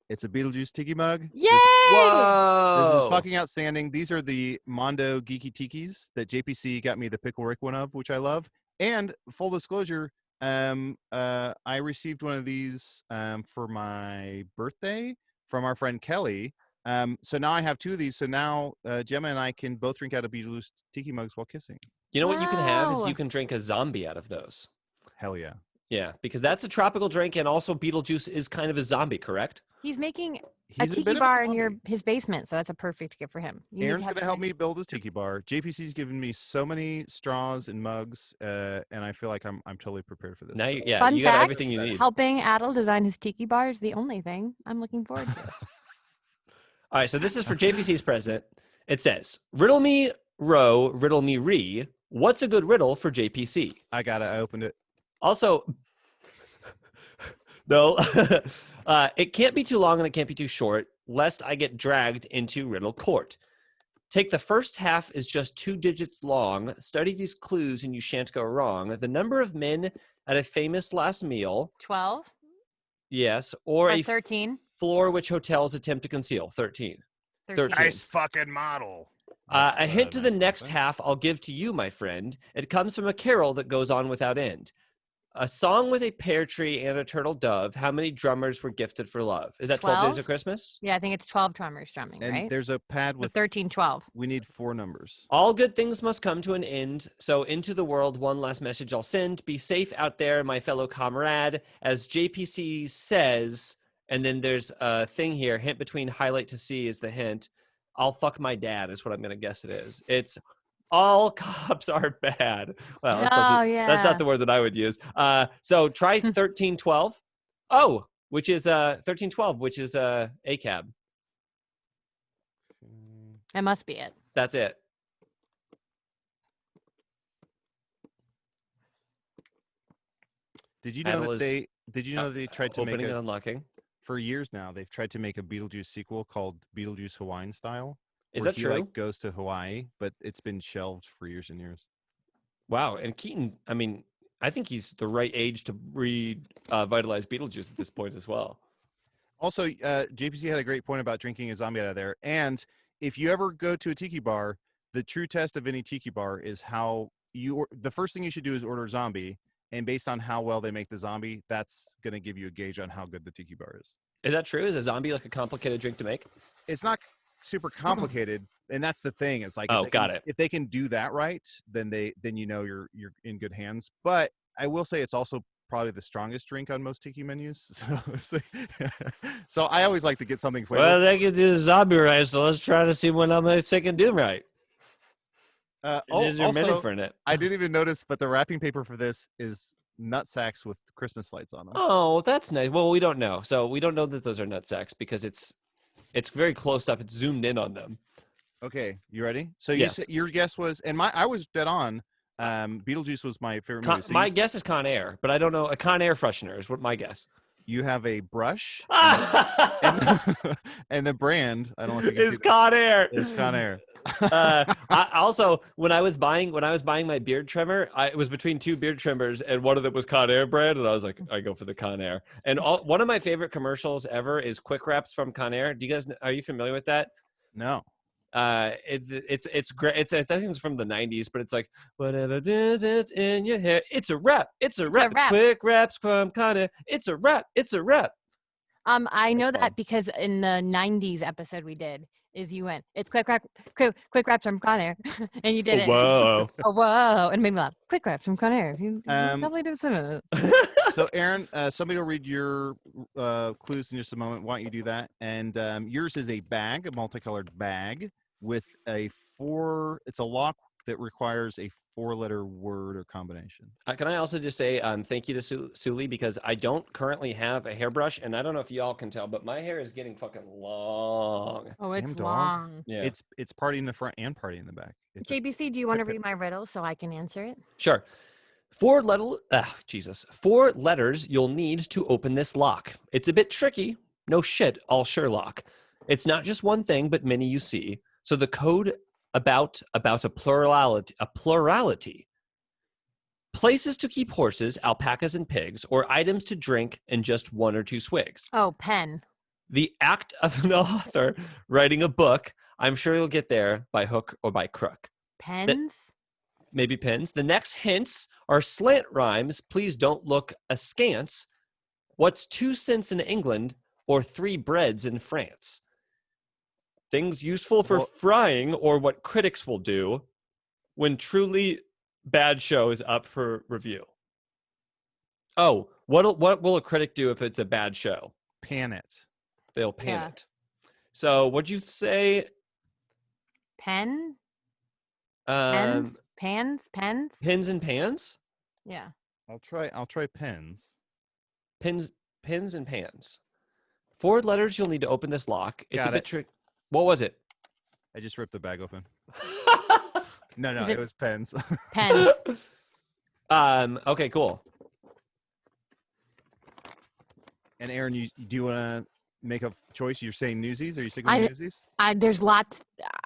It's a Beetlejuice tiki mug. Yay! This Whoa! is fucking outstanding. These are the Mondo Geeky Tikis that JPC got me the Pickle Rick one of, which I love. And full disclosure, I received one of these for my birthday from our friend Kelly. So now I have 2 of these. So now Gemma and I can both drink out of Beetlejuice tiki mugs while kissing. You know what you can have is Wow. you can drink a zombie out of those. Hell yeah. Yeah, because that's a tropical drink, and also Beetlejuice is kind of a zombie, correct? He's making a He's tiki bit of a bar in zombie. his basement, so that's a perfect gift for him. You need Aaron's to have going to help me build his tiki bar. JPC's given me so many straws and mugs, and I feel like I'm totally prepared for this. Now, So- Fun you got fact, everything you need. helping Adel design his tiki bar is the only thing I'm looking forward to. All right, so this is for JPC's present. It says, "Riddle me, row, riddle me, re. What's a good riddle for JPC?" I opened it. Also, no, it can't be too long and it can't be too short, lest I get dragged into riddle court. Take the first half is just 2 digits long. Study these clues and you shan't go wrong. The number of men at a famous last meal, 12 yes, or or a 13? floor which hotels attempt to conceal, 13. 13. Nice fucking model. That's A hint to the nice next thing. half I'll give to you, my friend. It comes from a carol that goes on without end. A song with a pear tree and a turtle dove. How many drummers were gifted for love? Is that 12 Days 12? of Christmas? Yeah, I think it's 12 drummers drumming, And right? there's a pad So with 13, 12. We need 4 numbers. All good things must come to an end. So into the world, one last message I'll send. Be safe out there, my fellow comrade. As JPC says, and then there's a thing here, hint between highlight to see is the hint. I'll fuck my dad is what I'm going to guess it is. It's all cops are bad. Well, that's, Oh, that's not yeah. the word that I would use. So try 1312. Oh, which is 1312, which is ACAB. That must be it. That's it. Did you know Adel that is, they tried to make opening and unlocking? for years now, they've tried to make a Beetlejuice sequel called Beetlejuice Hawaiian Style. Is where that he, true? like, goes to Hawaii, but it's been shelved for years and years. Wow. And Keaton, I mean, I think he's the right age to revitalize Beetlejuice at this point as well. Also, JPC had a great point about drinking a zombie out of there. And if you ever go to a tiki bar, the true test of any tiki bar is how the first thing you should do is order a zombie. And based on how well they make the zombie, that's going to give you a gauge on how good the tiki bar is. Is that true? Is a zombie like a complicated drink to make? It's not super complicated, and that's the thing. It's like, Oh, got it. If they can do that right, then you know you're in good hands. But I will say it's also probably the strongest drink on most tiki menus. So I always like to get something flavorful. Well, they can do the zombie right, so let's try to see what they can do right. There's your minute also, for it. I didn't even notice, but the wrapping paper for this is nut sacks with Christmas lights on them. Oh, that's nice. Well, we don't know. So we don't know that those are nut sacks because it's very close up. It's zoomed in on them. Okay, you ready? So Yes. your guess was, and I was dead on. Beetlejuice was my favorite movie. So My guess is Con Air, but I don't know. A Con Air freshener is what my guess. you have a brush, It's and the brand. I don't know if you can see that, Con Air. is Con Air. I also, when I was buying my beard trimmer, it was between 2 beard trimmers, and one of them was Con Air brand, and I was like, I go for the Con Air. And one of my favorite commercials ever is Quick Wraps from Con Air. Are you familiar with that? No. It's great. I think it's from the 90s, but it's like, whatever this is in your hair, it's a wrap. It's a wrap. wrap. Quick Wraps from Con Air. It's a wrap. It's a wrap. I know That's that fun. because in the 90s episode we did, is you went, it's quick wraps from Conair. And you did it. Whoa. Oh, whoa. And it made me laugh. Quick wraps from Conair. You Um, probably do some of it. So Aaron, somebody will read your clues in just a moment. Why don't you do that? And yours is a bag, a multicolored bag with it's a lock that requires a 4-letter word or combination. Can I also just say thank you to Suley, because I don't currently have a hairbrush, and I don't know if y'all can tell, but my hair is getting fucking long. Oh, it's Damn dog. long. Yeah. It's party in the front and party in the back. It's a- JBC, do you want to read my riddle so I can answer it? Sure. 4 letters you'll need to open this lock. It's a bit tricky. No shit, all Sherlock. It's not just one thing, but many you see. So the code about a plurality. Places to keep horses, alpacas, and pigs, or items to drink in just 1 or 2 swigs. Oh, pen. The act of an author writing a book. I'm sure you'll get there by hook or by crook. Pens? Maybe pins. The next hints are slant rhymes. Please don't look askance. What's 2 cents in England or 3 breads in France? Things useful for frying, or what critics will do when truly bad show is up for review. Oh, what will a critic do if it's a bad show? Pan it. They'll pan it. So what'd you say? Pen? Pens? Pens? Pins and pans? Yeah. I'll try pens. Pins and pans. 4 letters you'll need to open this lock. It's Got a bit tricky. What was it? I just ripped the bag open. No, it was pens. Pens. Okay, cool. And Aaron, do you want to make a choice? You're saying Newsies? Are you sticking with Newsies? There's lots.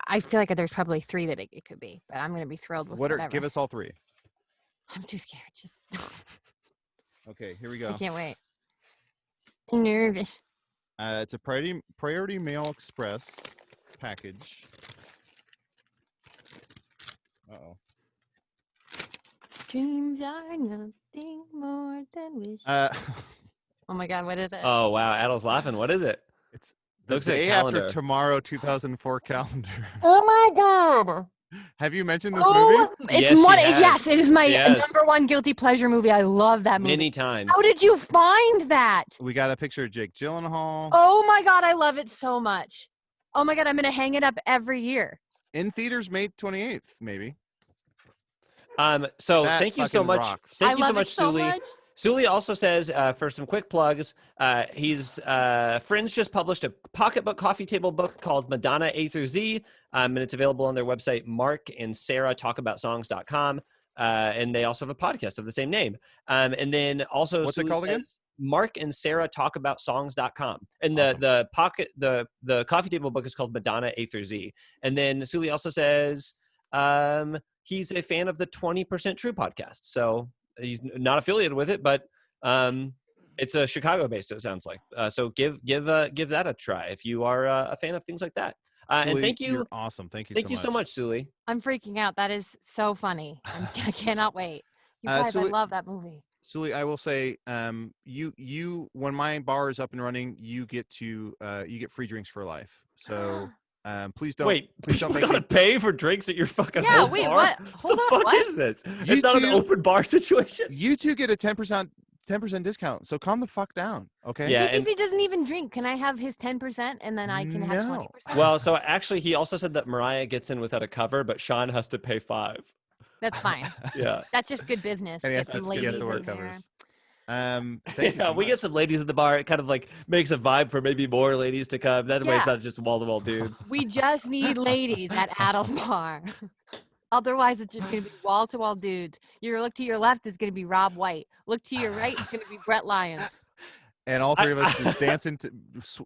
I feel like there's probably 3 that it could be, but I'm going to be thrilled with whatever. Give us all 3. I'm too scared. Just. Okay, here we go. I can't wait. I'm nervous. It's a priority mail express package. Uh-oh. Dreams are nothing more than wishes. Oh my God, what is it? Oh wow, Adel's laughing. What is it? It's the Looks like a day calendar. after tomorrow 2004 calendar. Oh my God. Have you mentioned this movie? It's Yes, one. she has. Yes, it is my Yes. number 1 guilty pleasure movie. I love that movie. Many times. How did you find that? We got a picture of Jake Gyllenhaal. Oh my God, I love it so much. Oh my God, I'm gonna hang it up every year. In theaters May 28th, maybe. So That thank you so fucking much. rocks. Thank I you so love much, it so Suley. much. Suley also says, for some quick plugs, he's Friends just published a pocketbook coffee table book called Madonna A through Z, and it's available on their website, Mark and Sarah talkaboutsongs.com. And they also have a podcast of the same name. And then also, What's it Suley called again? says, Mark and Sarah talkaboutsongs.com. And Awesome. the coffee table book is called Madonna A through Z. And then Suley also says he's a fan of the 20% True podcast. So he's not affiliated with it, but it's a Chicago-based, so it sounds like. So give that a try if you are a fan of things like that. Suley, And thank you. You're awesome. Thank you so much, Suley. I'm freaking out. That is so funny. I cannot wait. You guys, I love that movie. Suley, I will say, you when my bar is up and running, you get free drinks for life. So please don't. Please don't make me pay for drinks at your fucking Yeah, home wait, bar? what? Hold the on, fuck what? is this? It's not an open bar situation. You two get a 10% discount. So calm the fuck down, okay? Yeah, GPC doesn't even drink. Can I have his 10% and then I can have 20%? Well, so actually, he also said that Mariah gets in without a cover, but Sean has to pay 5. That's fine. Yeah. That's just good business. And Get some ladies in there. Thank you so we much. get some ladies at the bar. It kind of like makes a vibe for maybe more ladies to come. That way it's not just wall-to-wall dudes. We just need ladies at Adel's bar. Otherwise, it's just going to be wall-to-wall dudes. You look to your left, it's going to be Rob White. Look to your right, it's going to be Brett Lyons. And all 3 of us just dancing,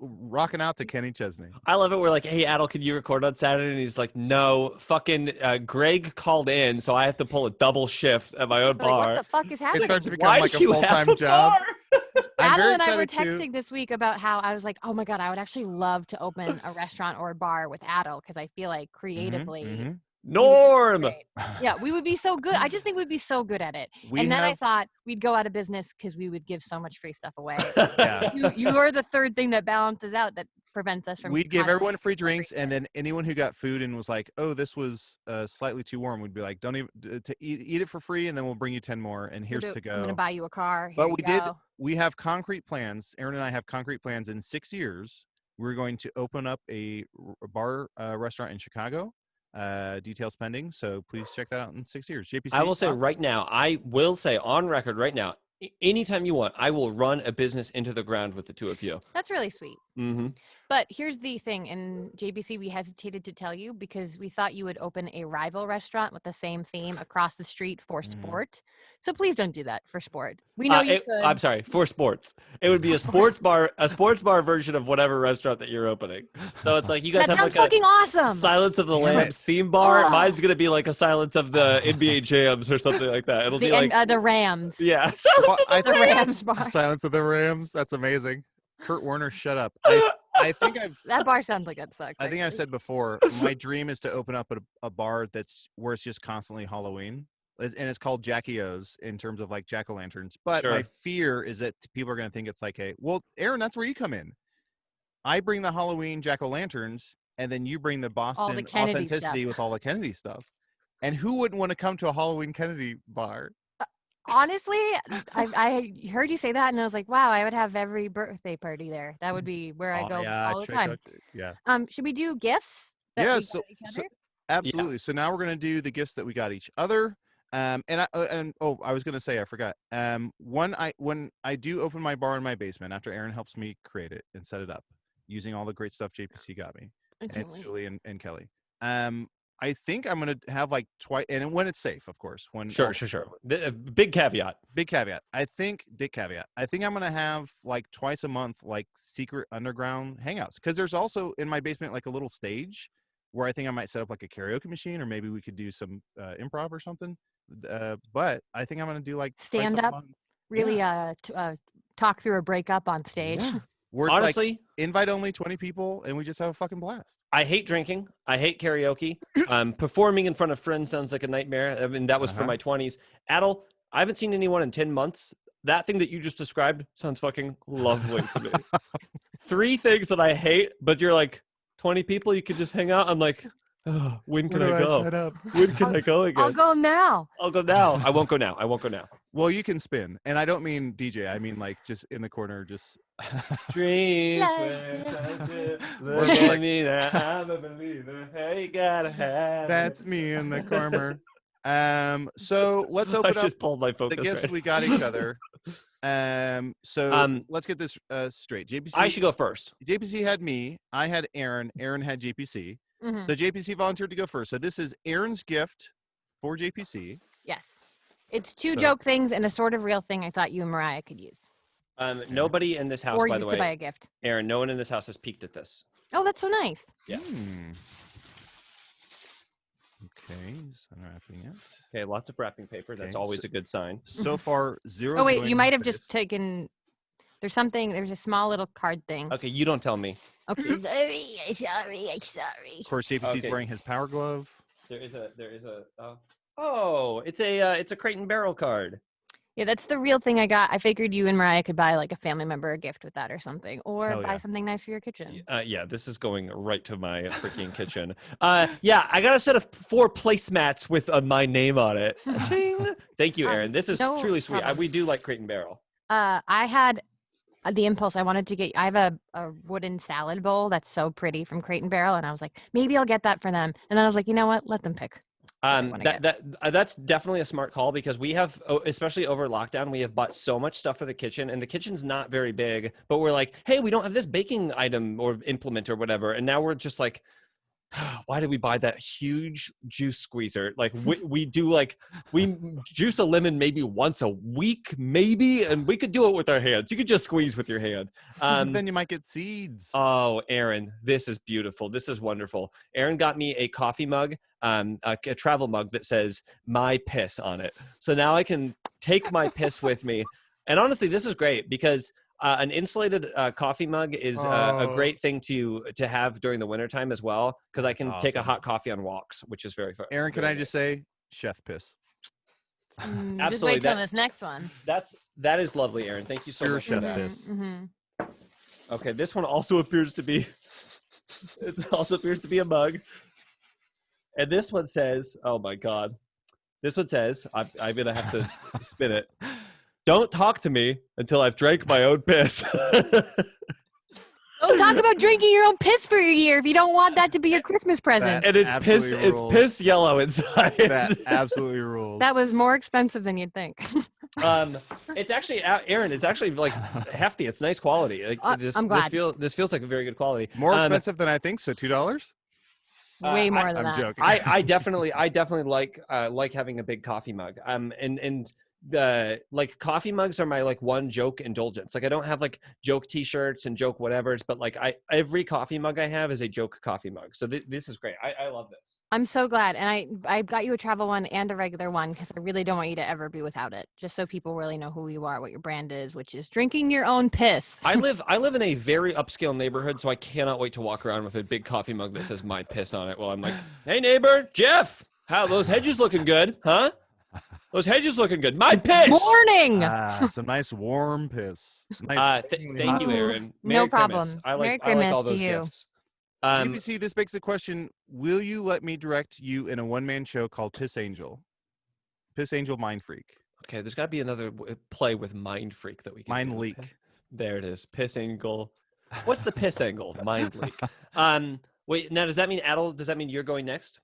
rocking out to Kenny Chesney. I love it. We're like, hey, Adel, can you record on Saturday? And he's like, no, fucking Greg called in, so I have to pull a double shift at my own bar. What the fuck is happening? It starts to become Why like did a you have full-time a job. bar? Adel and I were texting this week about how I was like, oh my God, I would actually love to open a restaurant or a bar with Adel because I feel like creatively. Norm. Yeah, we would be so good. I just think we'd be so good at it. And then I thought we'd go out of business because we would give so much free stuff away. Yeah. You are the third thing that balances out that prevents us from. We'd give everyone free drinks, and then anyone who got food and was like, "Oh, this was slightly too warm," we'd be like, "Don't even eat it for free, and then we'll bring you 10 more, and here's to go." I'm gonna buy you a car. But we did. We have concrete plans. Aaron and I have concrete plans. In 6 years, we're going to open up a bar restaurant in Chicago. Details pending, so please check that out in 6 years. JPC, I will say thoughts? right now, I will say on record right now, anytime you want, I will run a business into the ground with the two of you. That's really sweet. Mm-hmm. But here's the thing. In JBC, we hesitated to tell you because we thought you would open a rival restaurant with the same theme across the street for sport. So please don't do that for sport. We know you could. I'm sorry, for sports. It would be a sports bar version of whatever restaurant that you're opening. So it's like you guys That have sounds like fucking awesome. Silence of the Damn Lambs it. theme bar. Oh. Mine's gonna be like a Silence of the NBA Jams or something like that. It'll be like the Rams. yeah, Well, I The Rams bar. Silence of the Rams. That's amazing. Kurt Warner, shut up. I think That bar sounds like it sucks. I think I've actually. said before, my dream is to open up a bar that's where it's just constantly Halloween. And it's called Jackie O's in terms of like jack-o'-lanterns. But my Sure. fear is that people are going to think it's like well, Aaron, that's where you come in. I bring the Halloween jack-o'-lanterns, and then you bring the Boston Kennedy authenticity stuff. with all the Kennedy stuff. And who wouldn't want to come to a Halloween Kennedy bar? Honestly, I heard you say that, and I was like, wow, I would have every birthday party there. That would be where I Oh, go yeah, all the time. Yeah. Should we do gifts? That Yeah, we so- got each other? Absolutely. So now we're gonna do the gifts that we got each other. I was gonna say I forgot. When I do open my bar in my basement after Aaron helps me create it and set it up using all the great stuff JPC got me I and can't wait. Suley and Kelly. I think I'm gonna have like twice, and when it's safe, of course. When Sure. Big caveat. Big caveat. I think I'm gonna have like twice a month, like secret underground hangouts. Because there's also in my basement like a little stage where I think I might set up like a karaoke machine, or maybe we could do some improv or something. But I think I'm gonna do like twice Stand a up, month. really talk through a breakup on stage. Yeah. Where it's like Honestly, invite only 20 people, and we just have a fucking blast. I hate drinking. I hate karaoke. Performing in front of friends sounds like a nightmare. I mean, that was for my 20s. Adel, I haven't seen anyone in 10 months. That thing that you just described sounds fucking lovely to me. 3 things that I hate, but you're like, 20 people, you could just hang out. I'm like, oh, when can I go? When can I go again? I'll go now. I'll go now. I won't go now. Well, you can spin, and I don't mean DJ. I mean like just in the corner, just Dreams. Look at me now. I'm a believer. Hey, gotta have that's me in the corner. So let's I open up just pulled my the focus. gifts Right. we got each other. So let's get this straight. JPC. I should go first. JPC had me. I had Aaron. Aaron had JPC. Mhm. So JPC volunteered to go first. So this is Aaron's gift for JPC. Yes. It's 2 So- joke things and a sort of real thing I thought you and Mariah could use. Nobody in this house, Or by used the to buy way, a gift. Aaron, no one in this house has peeked at this. Oh, that's so nice. Yeah. Okay, just unwrapping it. Okay, lots of wrapping paper. That's Okay, always so- a good sign. So far, 0. Oh, wait, joy you might have just this. taken. There's a small little card thing. Okay, you don't tell me. Okay. sorry. Of course, JPC's Okay. wearing his power glove. There is a. Oh, it's a Crate and Barrel card. Yeah, that's the real thing I got. I figured you and Mariah could buy like a family member a gift with that or something, or Hell buy yeah. something nice for your kitchen. Yeah, this is going right to my freaking kitchen. Yeah, I got a set of 4 placemats with my name on it. Ching. Thank you, Aaron. This is no truly sweet. problem. We do like Crate and Barrel. I had the impulse. I wanted to get. I have a wooden salad bowl that's so pretty from Crate and Barrel, and I was like, maybe I'll get that for them. And then I was like, you know what? Let them pick. wanna That's definitely a smart call because we have, especially over lockdown, we have bought so much stuff for the kitchen, and the kitchen's not very big, but we're like, hey, we don't have this baking item or implement or whatever, and now we're just like, why did we buy that huge juice squeezer? Like we do, like we juice a lemon maybe once a week, maybe, and we could do it with our hands. You could just squeeze with your hand. Then you might get seeds. Oh, Aaron, this is beautiful. This is wonderful. Aaron got me a coffee mug, a travel mug that says "My Piss" on it. So now I can take my piss with me. And honestly, this is great because an insulated coffee mug is a great thing to have during the wintertime as well, because I can take a hot coffee on walks, which is very fun. Aaron, can I just say, chef piss? Just Absolutely, wait till that- this next one. That is lovely, Aaron. Thank you so Pure much for chef that. piss. Okay, this one also appears to be a mug. And this one says, oh my God. This one says, I'm gonna have to spin it. Don't talk to me until I've drank my own piss. Don't talk about drinking your own piss for a year if you don't want that to be your Christmas present. And it's Absolutely piss rules. yellow inside. That absolutely rules. That was more expensive than you'd think. It's actually Aaron. It's actually like hefty. It's nice quality. Like, I'm glad. This feels like a very good quality. More expensive than I think. So $2. Way more than I'm that. joking. I definitely like having a big coffee mug. And the like coffee mugs are my like one joke indulgence. Like I don't have like joke t-shirts and joke whatevers, but like every coffee mug I have is a joke coffee mug. So this is great. I love this. I'm so glad. And I got you a travel one and a regular one because I really don't want you to ever be without it. Just so people really know who you are, what your brand is, which is drinking your own piss. I live in a very upscale neighborhood, so I cannot wait to walk around with a big coffee mug that says my piss on it while I'm like, hey neighbor, Jeff, how those hedges looking good, huh? Those hedges looking good. My piss. Morning. Some nice warm piss. Nice. Thank you, Aaron. No Merry problem. Christmas. I Merry like Christmas all to those you. gifts. GPC, this begs the question: will you let me direct you in a one-man show called Piss Angel? Piss Angel Mind Freak. Okay, there's got to be another play with Mind Freak that we can Mind do. Leak. There it is. Piss angle. What's the piss angle? Mind Leak. Wait, now does that mean Adel? Does that mean you're going next?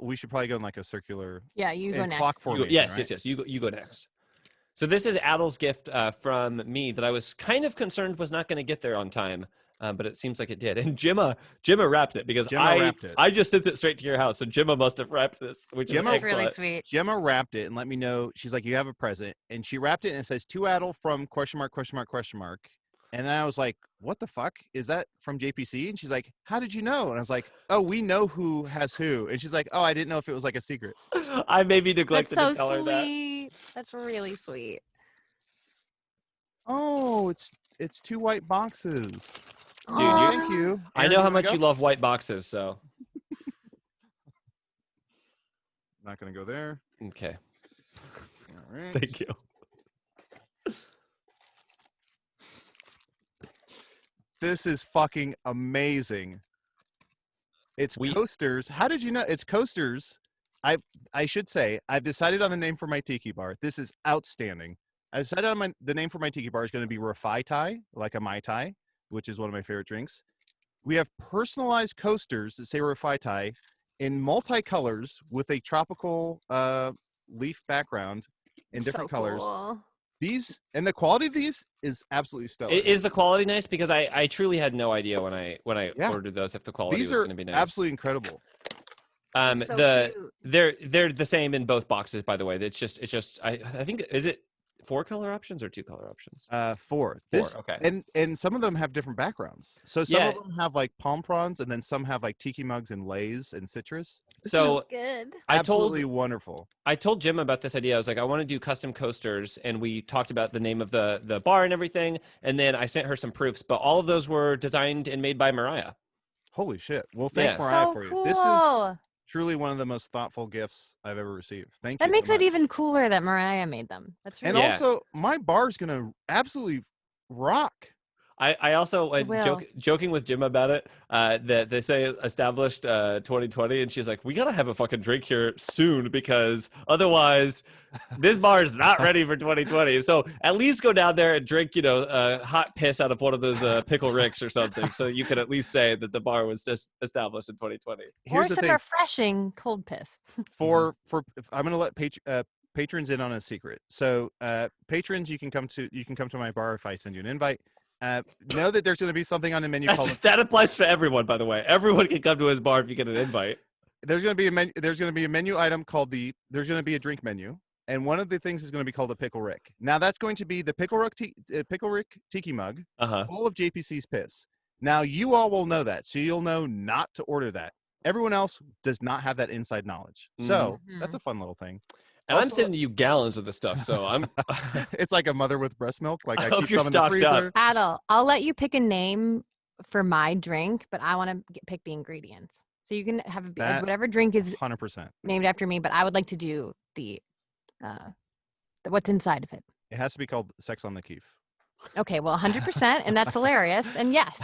We should probably go in like a circular. Yeah, you go next. Clock formation. Yes. You go next. So this is Adel's gift from me that I was kind of concerned was not going to get there on time, but it seems like it did. And Jimma wrapped it because I just sent it straight to your house, so Jimma must have wrapped this, which is excellent. Really sweet. Gemma wrapped it and let me know. She's like, "You have a present," and she wrapped it and it says "To Adel from ?" And then I was like, "What the fuck is that from JPC?" And she's like, "How did you know?" And I was like, "Oh, we know who has who." And she's like, "Oh, I didn't know if it was like a secret." I maybe neglected That's to tell so her that. sweet. That's really sweet. Oh, it's 2 white boxes. Dude, thank you. I Aaron, know how wanna much go? you love white boxes, so. Not gonna go there. Okay. All right. Thank you. This is fucking amazing. It's coasters. How did you know? It's coasters. I should say I've decided on the name for my tiki bar. This is outstanding. I decided on the name for my tiki bar is going to be Rafai Tai, like a Mai Tai, which is one of my favorite drinks. We have personalized coasters that say Rafai Tai in multicolors with a tropical leaf background in different colors. Cool. These and the quality of these is absolutely stellar. Is the quality nice? Because I truly had no idea when I ordered those if the quality was going to be nice. Absolutely incredible. So they're the same in both boxes, by the way. It's just I think, is it 4 color options or 2 color options? 4. Okay. And some of them have different backgrounds. So some of them have like palm fronds, and then some have like tiki mugs and lays and citrus. So good. Absolutely wonderful. I told Jim about this idea. I was like, I want to do custom coasters, and we talked about the name of the bar and everything. And then I sent her some proofs, but all of those were designed and made by Mariah. Holy shit! Well, thank Mariah for you. Cool. This is truly one of the most thoughtful gifts I've ever received. Thank you. That makes it even cooler that Mariah made them. That's really also my bar's gonna absolutely rock. I also joking with Jim about it, that they say established 2020, and she's like, we gotta have a fucking drink here soon because otherwise this bar is not ready for 2020. So at least go down there and drink, hot piss out of one of those pickle ricks or something, so you can at least say that the bar was just established in 2020. Or some refreshing cold piss. For I'm gonna let patrons in on a secret. So patrons, you can come to my bar if I send you an invite. Know that there's going to be something on the menu called that applies for everyone, by the way. Everyone can come to his bar if you get an invite. There's going to be a menu item called there's going to be a drink menu, and one of the things is going to be called a pickle rick. Now that's going to be the pickle rick tiki mug, full of JPC's piss. Now you all will know that, so you'll know not to order that. Everyone else does not have that inside knowledge, so that's a fun little thing. And I'm sending you gallons of the stuff, so I'm. It's like a mother with breast milk. Like I hope keep you're some in the stocked freezer. up. Adel, I'll let you pick a name for my drink, but I want to pick the ingredients. So you can have whatever drink is 100% named after me, but I would like to do the what's inside of it. It has to be called Sex on the Keef. Okay, well, 100%, and that's hilarious. And yes,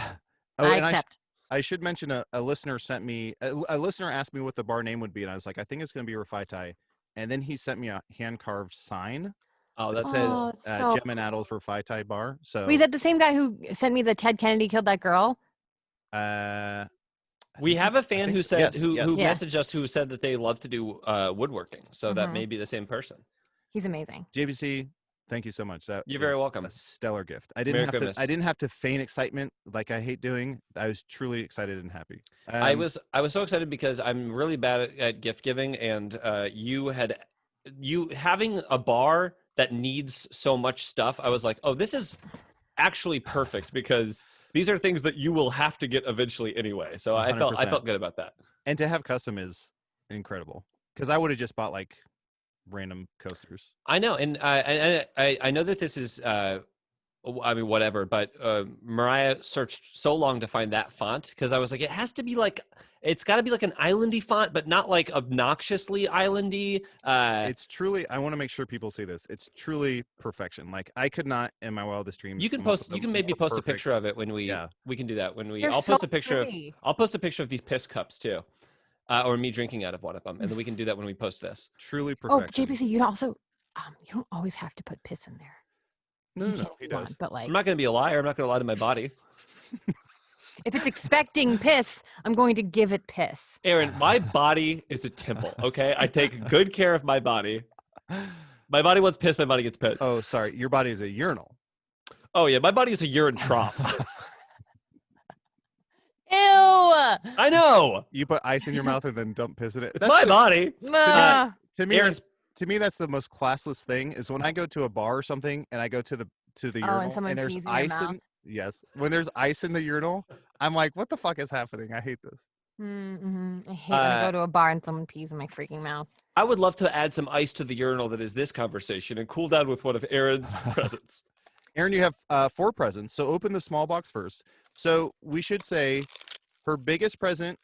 I accept. I should mention a listener sent me a listener asked me what the bar name would be, and I was like, I think it's going to be Rafai Tai. And then he sent me a hand-carved sign that says Gem and Adel's Rafai Tai Bar. So is that the same guy who sent me the Ted Kennedy killed that girl? We have a fan who said who messaged us who said that they love to do woodworking. So that may be the same person. He's amazing. JBC, Thank you so much. That You're very is welcome. a stellar gift. I Merry didn't Christmas. have to feign excitement like I hate doing. I was truly excited and happy. I was so excited because I'm really bad at gift giving, and you having a bar that needs so much stuff. I was like, oh, this is actually perfect because these are things that you will have to get eventually anyway. So I 100%. felt good about that. And to have custom is incredible because I would have just bought like random coasters. I know, and I know that this is I mean, whatever, but Mariah searched so long to find that font because I was like, it has to be like, it's got to be like an islandy font, but not like obnoxiously islandy. It's truly, I want to make sure people see this. It's truly perfection. Like I could not in my wildest dreams. You can post, you can maybe post a picture of it when we can do that when we. They're I'll post so a picture pretty. I'll post a picture of these piss cups too, or me drinking out of one of them, and then we can do that when we post this. Truly Oh, perfection. JPC, you also you don't always have to put piss in there. No, You no, can no, he if you does. want, but like I'm not going to be a liar. I'm not going to lie to my body. if it's expecting piss, I'm going to give it piss. Aaron, my body is a temple. Okay, I take good care of my body. My body wants piss. My body gets piss. Oh, sorry. Your body is a urinal. Oh yeah, my body is a urine trough. Ew. I know. You put ice in your mouth and then dump piss in it. It's my body. To me, Aaron's- that's the most classless thing. Is when I go to a bar or something and I go to the urinal and someone there's pees in your ice mouth. yes, when there's ice in the urinal, I'm like, what the fuck is happening? I hate this. Mm-hmm. I hate when I go to a bar and someone pees in my freaking mouth. I would love to add some ice to the urinal that is this conversation and cool down with one of Aaron's presents. Aaron, you have 4 presents, so open the small box first. So we should say her biggest present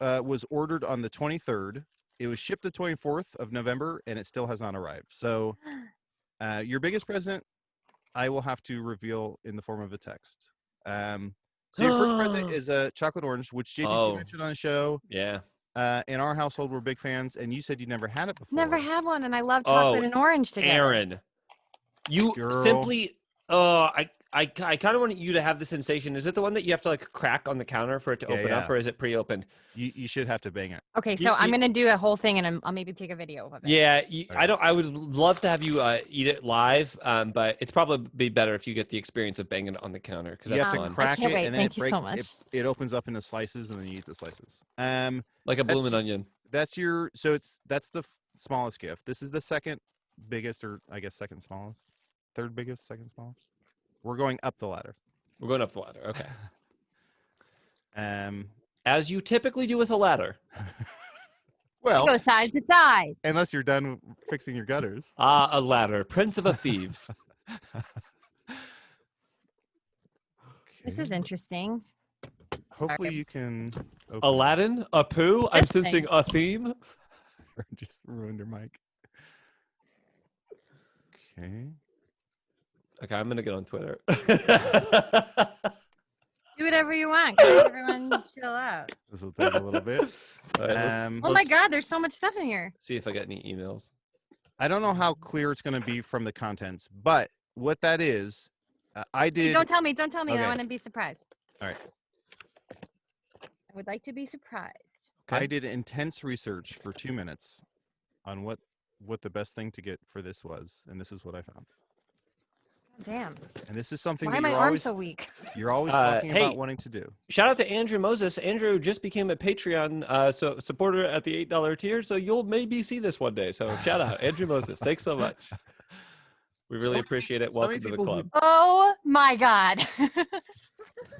was ordered on the 23rd. It was shipped the 24th of November, and it still has not arrived. So your biggest present, I will have to reveal in the form of a text. So your first present is a chocolate orange, which JPC mentioned on the show. Yeah. In our household, we're big fans, and you said you never had it before. Never had one, and I love chocolate and orange together. Aaron, you simply. I kind of want you to have the sensation. Is it the one that you have to like crack on the counter for it to open up, or is it pre-opened? You should have to bang it. Okay, so I'm gonna do a whole thing, and I'll maybe take a video of it. Yeah, I would love to have you eat it live, but it's probably better if you get the experience of banging it on the counter because that's fun. Crack I can't it, wait. and then Thank you so much. It opens up into slices, and then you eat the slices. Like a blooming onion. That's that's the smallest gift. This is the second biggest, or I guess second smallest, third biggest, second smallest. We're going up the ladder. We're going up the ladder. Okay. As you typically do with a ladder. Well, go side to side. Unless you're done fixing your gutters. A ladder, prince of a thieves. This is interesting. Hopefully you can. Aladdin, a poo. I'm sensing a theme. Just ruined your mic. Okay. Okay, I'm gonna get on Twitter. Do whatever you want. Guys. Everyone, chill out. This will take a little bit. Right, oh my God, there's so much stuff in here. See if I got any emails. I don't know how clear it's going to be from the contents, but what that is, I did. Hey, don't tell me. Don't tell me. Okay. I want to be surprised. All right. I would like to be surprised. Okay. I did intense research for 2 minutes on what the best thing to get for this was, and this is what I found. Damn. And this is something Why that are my arms so weak? You're always talking about wanting to do. Shout out to Andrew Moses. Andrew just became a Patreon supporter at the $8 tier, so you'll maybe see this one day. So shout out, Andrew Moses. Thanks so much. We really appreciate it. Welcome to the club. Oh my God.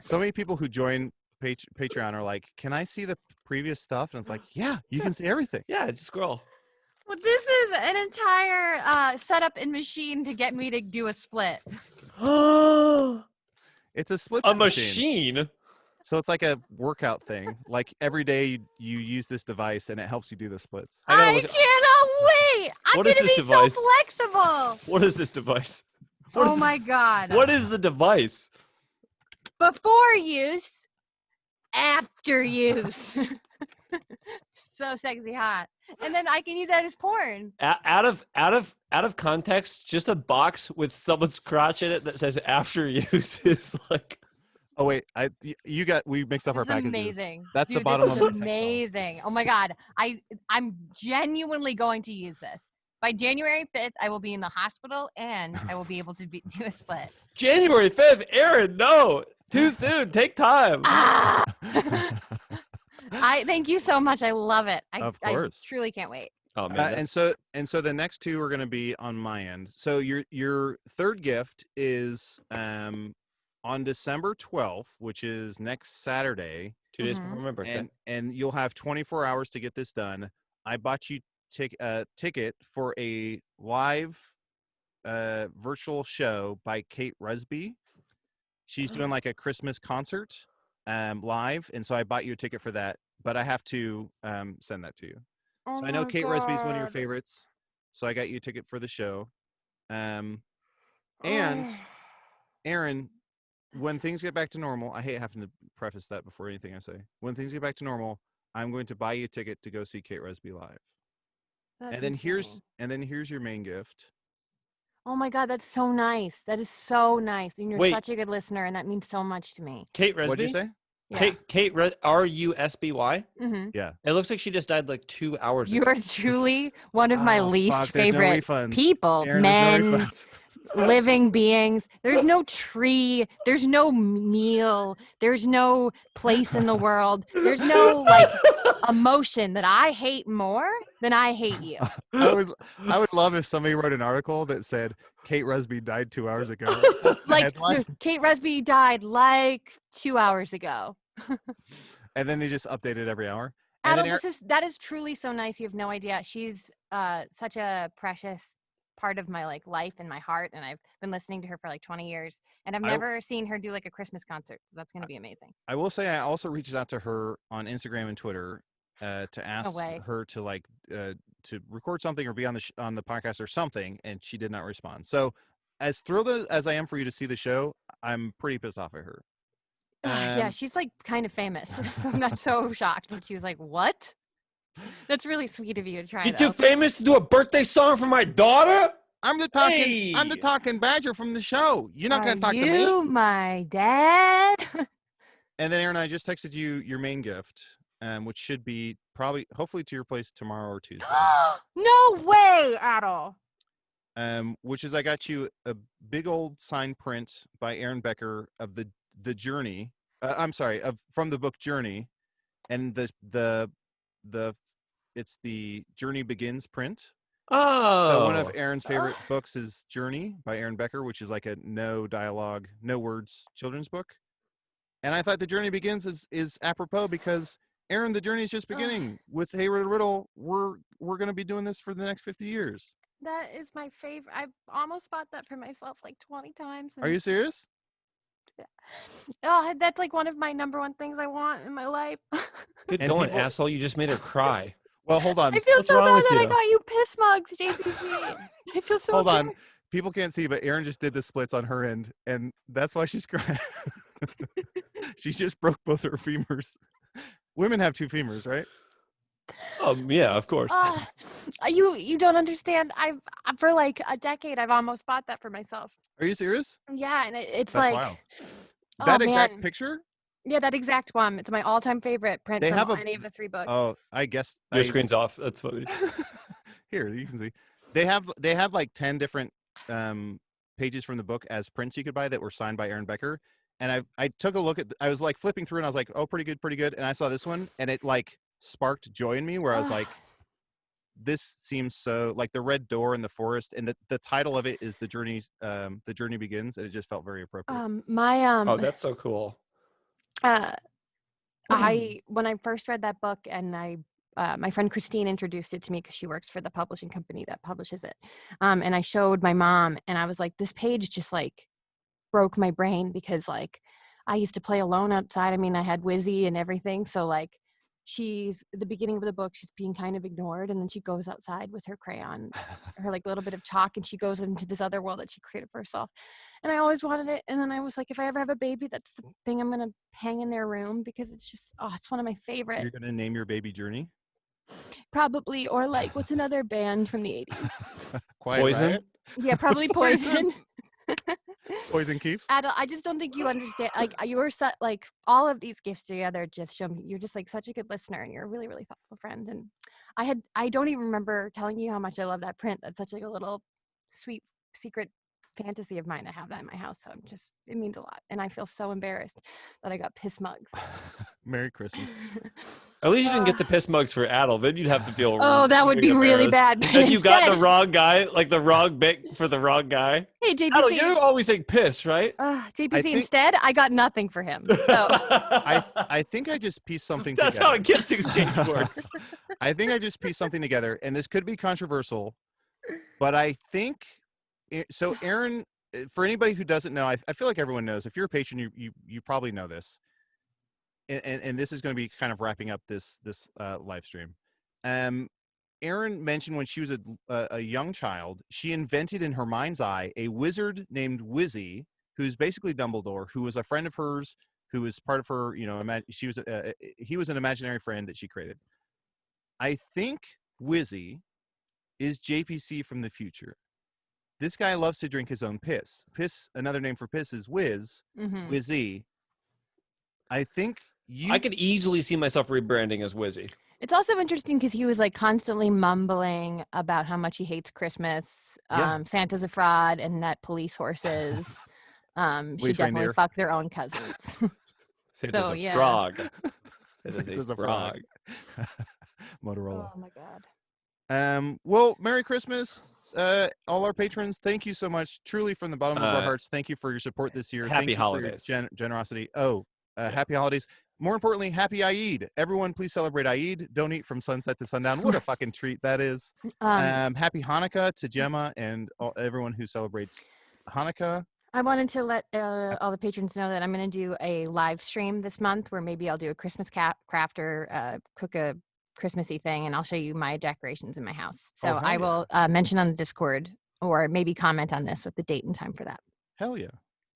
So many people who join Patreon are like, "Can I see the previous stuff?" And it's like, "Yeah, you can see everything." Yeah, just scroll. Well, this is an entire setup and machine to get me to do a split. It's a split. A machine. So it's like a workout thing. Like every day you use this device and it helps you do the splits. I cannot wait. I'm going to be so flexible. What is this device? Oh my God. What is the device? Before use, after use. So sexy hot. And then I can use that as porn. Out of context, just a box with someone's crotch in it that says after use is like. Oh wait, we mixed up our packages. Amazing. That's Dude, the bottom of this the is amazing. Oh my God. I'm genuinely going to use this. By January 5th, I will be in the hospital and I will be able to do a split. January 5th, Aaron, no. Too soon. Take time. Ah! I thank you so much. I love it. Of I course. truly can't wait. Oh man. And so the next two are going to be on my end. So your third gift is on December 12th, which is next Saturday. 2 days before my birthday. And you'll have 24 hours to get this done. I bought you ticket for a live virtual show by Kate Rusby. She's doing like a Christmas concert live, and so I bought you a ticket for that, but I have to send that to you. Oh So I know my Kate Rusby is one of your God. favorites, so I got you a ticket for the show. And Aaron, when things get back to normal, I hate having to preface that before anything I say. When things get back to normal, I'm going to buy you a ticket to go see Kate Rusby live. That's And then insane. here's your main gift. Oh my God, that's so nice. That is so nice. And you're Wait. such a good listener, and that means so much to me. Kate Resby? What'd you say? Yeah. Kate R-U-S-B-Y? Mm-hmm. Yeah. It looks like she just died like 2 hours You ago. are truly one of my least Fuck, there's no favorite refunds. people. Aaron, there's no Men, refunds. living beings. There's no tree. There's no meal. There's no place in the world. There's no like emotion that I hate more than I hate you. I would love if somebody wrote an article that said Kate Rusby died 2 hours ago. That's the Like headline. Kate Rusby died like 2 hours ago. And then they just update it every hour. And Adel, then that is truly so nice. You have no idea. She's such a precious part of my like life and my heart, and I've been listening to her for like 20 years, and I've never seen her do like a Christmas concert. So that's going to be amazing. I will say I also reached out to her on Instagram and Twitter to ask her to like to record something or be on the podcast or something, and she did not respond. So as thrilled as I am for you to see the show, I'm pretty pissed off at her. Yeah, she's like kind of famous. So I'm not so shocked, but she was like, "What?" That's really sweet of you to try. You too famous to do a birthday song for my daughter? I'm the talking badger from the show. You're not gonna talk to me. You, my dad. And then Aaron, I just texted you your main gift, which should be hopefully to your place tomorrow or Tuesday. No way, Adel. Which is I got you a big old sign print by Aaron Becker of the Journey. From the book Journey, and it's the Journey Begins print. Oh. So one of Aaron's favorite books is Journey by Aaron Becker, which is like a no dialogue, no words children's book. And I thought the Journey Begins is apropos because Aaron, the journey is just beginning. With Hayward Riddle, we're going to be doing this for the next 50 years. That is my favorite. I've almost bought that for myself like 20 times. Are you serious? Oh, that's like one of my number one things I want in my life. Good going, asshole. You just made her cry. Well, hold on. I feel What's so wrong bad with that I you? got you piss mugs, JPC. I feel so Hold on. bad. People can't see, but Erin just did the splits on her end, and that's why she's crying. She just broke both her femurs. Women have two femurs, right? Yeah, of course. You don't understand. I've for like a decade I've almost bought that for myself. Are you serious? Yeah, and it's That's like wild. Oh, That exact man. picture? Yeah, that exact one. It's my all-time favorite print They from have any of the 3 books. Oh, I guess Your screen's off. That's funny. Here, you can see. They have like 10 different pages from the book as prints you could buy that were signed by Aaron Becker. And I took a look at I was like flipping through and I was like, "Oh, pretty good." And I saw this one and it like sparked joy in me where I was like, this seems so like the red door in the forest, and the title of it is the journey begins, and it just felt very appropriate. Oh, that's so cool. When I first read that book, and my friend Christine introduced it to me because she works for the publishing company that publishes it, and I showed my mom, and I was like, this page just like broke my brain because like I used to play alone outside. I mean, I had Wizzy and everything, so like she's at the beginning of the book, she's being kind of ignored, and then she goes outside with her crayon, her like little bit of chalk, and she goes into this other world that she created for herself. And I always wanted it, and then I was like, if I ever have a baby, that's the thing I'm gonna hang in their room because it's just it's one of my favorite. You're gonna name your baby Journey? Probably, or like what's another band from the 80s? Quiet Poison? Riot? Yeah, probably Poison. Poison Keef. Adel, I just don't think you understand. Like you were like all of these gifts together just show me you're just like such a good listener and you're a really, really thoughtful friend. And I don't even remember telling you how much I love that print. That's such like a little sweet secret fantasy of mine to have that in my house. So it means a lot. And I feel so embarrassed that I got piss mugs. Merry Christmas. At least you didn't get the piss mugs for Adel. Then you'd have to feel. Oh, that would be really bad. If you got the wrong guy, like the wrong bit for the wrong guy. Hey, JPC. Adel, you always say piss, right? JPC, instead, I got nothing for him. So I think I just pieced something That's together. how a gift exchange works. I think I just pieced something together, and this could be controversial, but I think so. Aaron, for anybody who doesn't know, I feel like everyone knows. If you're a patron, you probably know this. And this is going to be kind of wrapping up this live stream. Aaron mentioned when she was a young child, she invented in her mind's eye a wizard named Wizzy, who's basically Dumbledore, who was a friend of hers, who was part of her. He was an imaginary friend that she created. I think Wizzy is JPC from the future. This guy loves to drink his own piss. Piss, another name for piss is whiz, Wizzy. I think I could easily see myself rebranding as Wizzy. It's also interesting because he was like constantly mumbling about how much he hates Christmas, Santa's a fraud, and that police horses should definitely fuck their own cousins. Santa's a frog. Santa's a frog. Motorola. Oh my God. Well, Merry Christmas. All our patrons, thank you so much. Truly, from the bottom of our hearts, thank you for your support this year. Happy thank you holidays. For your generosity. Happy holidays. More importantly, happy Eid. Everyone, please celebrate Eid. Don't eat from sunset to sundown. What a fucking treat that is. Happy Hanukkah to Gemma and everyone who celebrates Hanukkah. I wanted to let all the patrons know that I'm going to do a live stream this month where maybe I'll do a Christmas craft or cook a Christmassy thing, and I'll show you my decorations in my house. So I will mention on the Discord or maybe comment on this with the date and time for that. Hell yeah.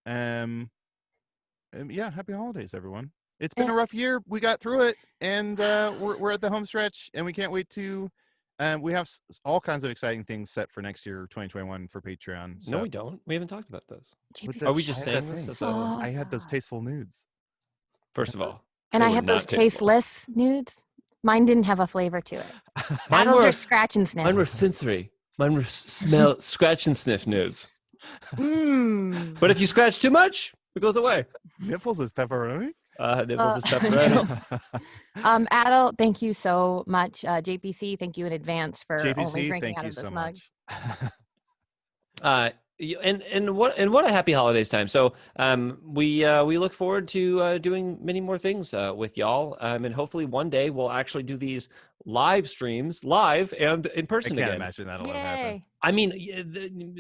Yeah, happy holidays, everyone. It's been a rough year. We got through it, and we're at the home stretch, and we can't wait to. We have all kinds of exciting things set for next year, 2021, for Patreon. So. No, we don't. We haven't talked about those. Are we just saying this? I had those tasteful nudes. First of all, and I had those tasteless nudes. Mine didn't have a flavor to it. Mine were scratch and sniff. Mine were sensory. Mine were smell, scratch and sniff nudes. But if you scratch too much, it goes away. Nipples is pepperoni. Nipples is pepperoni. Adel, thank you so much. JPC, thank you in advance for JPC, only drinking out of this mug. And what a happy holidays time. So we look forward to doing many more things with y'all, and hopefully one day we'll actually do these live streams live and in person again. I can't imagine that'll ever happen. I mean,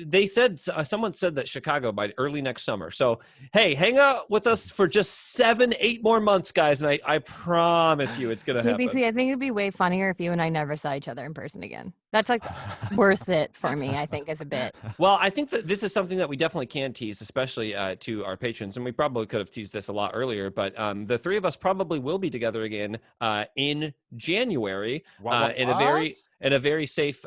they said, someone said that Chicago by early next summer. So, hey, hang out with us for just 7-8 more months, guys. And I promise you it's going to happen. JPC, I think it'd be way funnier if you and I never saw each other in person again. That's like worth it for me, I think, as a bit. Well, I think that this is something that we definitely can tease, especially to our patrons. And we probably could have teased this a lot earlier, but the three of us probably will be together again in January in a very safe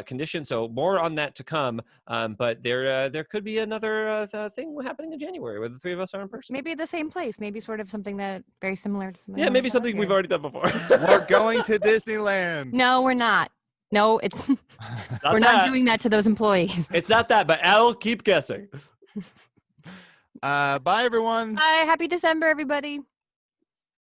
condition. So more on that to come. But there could be another thing happening in January where the three of us are in person. Maybe at the same place. Maybe sort of something that very similar to something. Yeah, maybe something we've already done before. We're going to Disneyland. No, we're not. No, it's we're not doing that to those employees. It's not that, but I'll keep guessing. Bye, everyone. Bye. Happy December, everybody.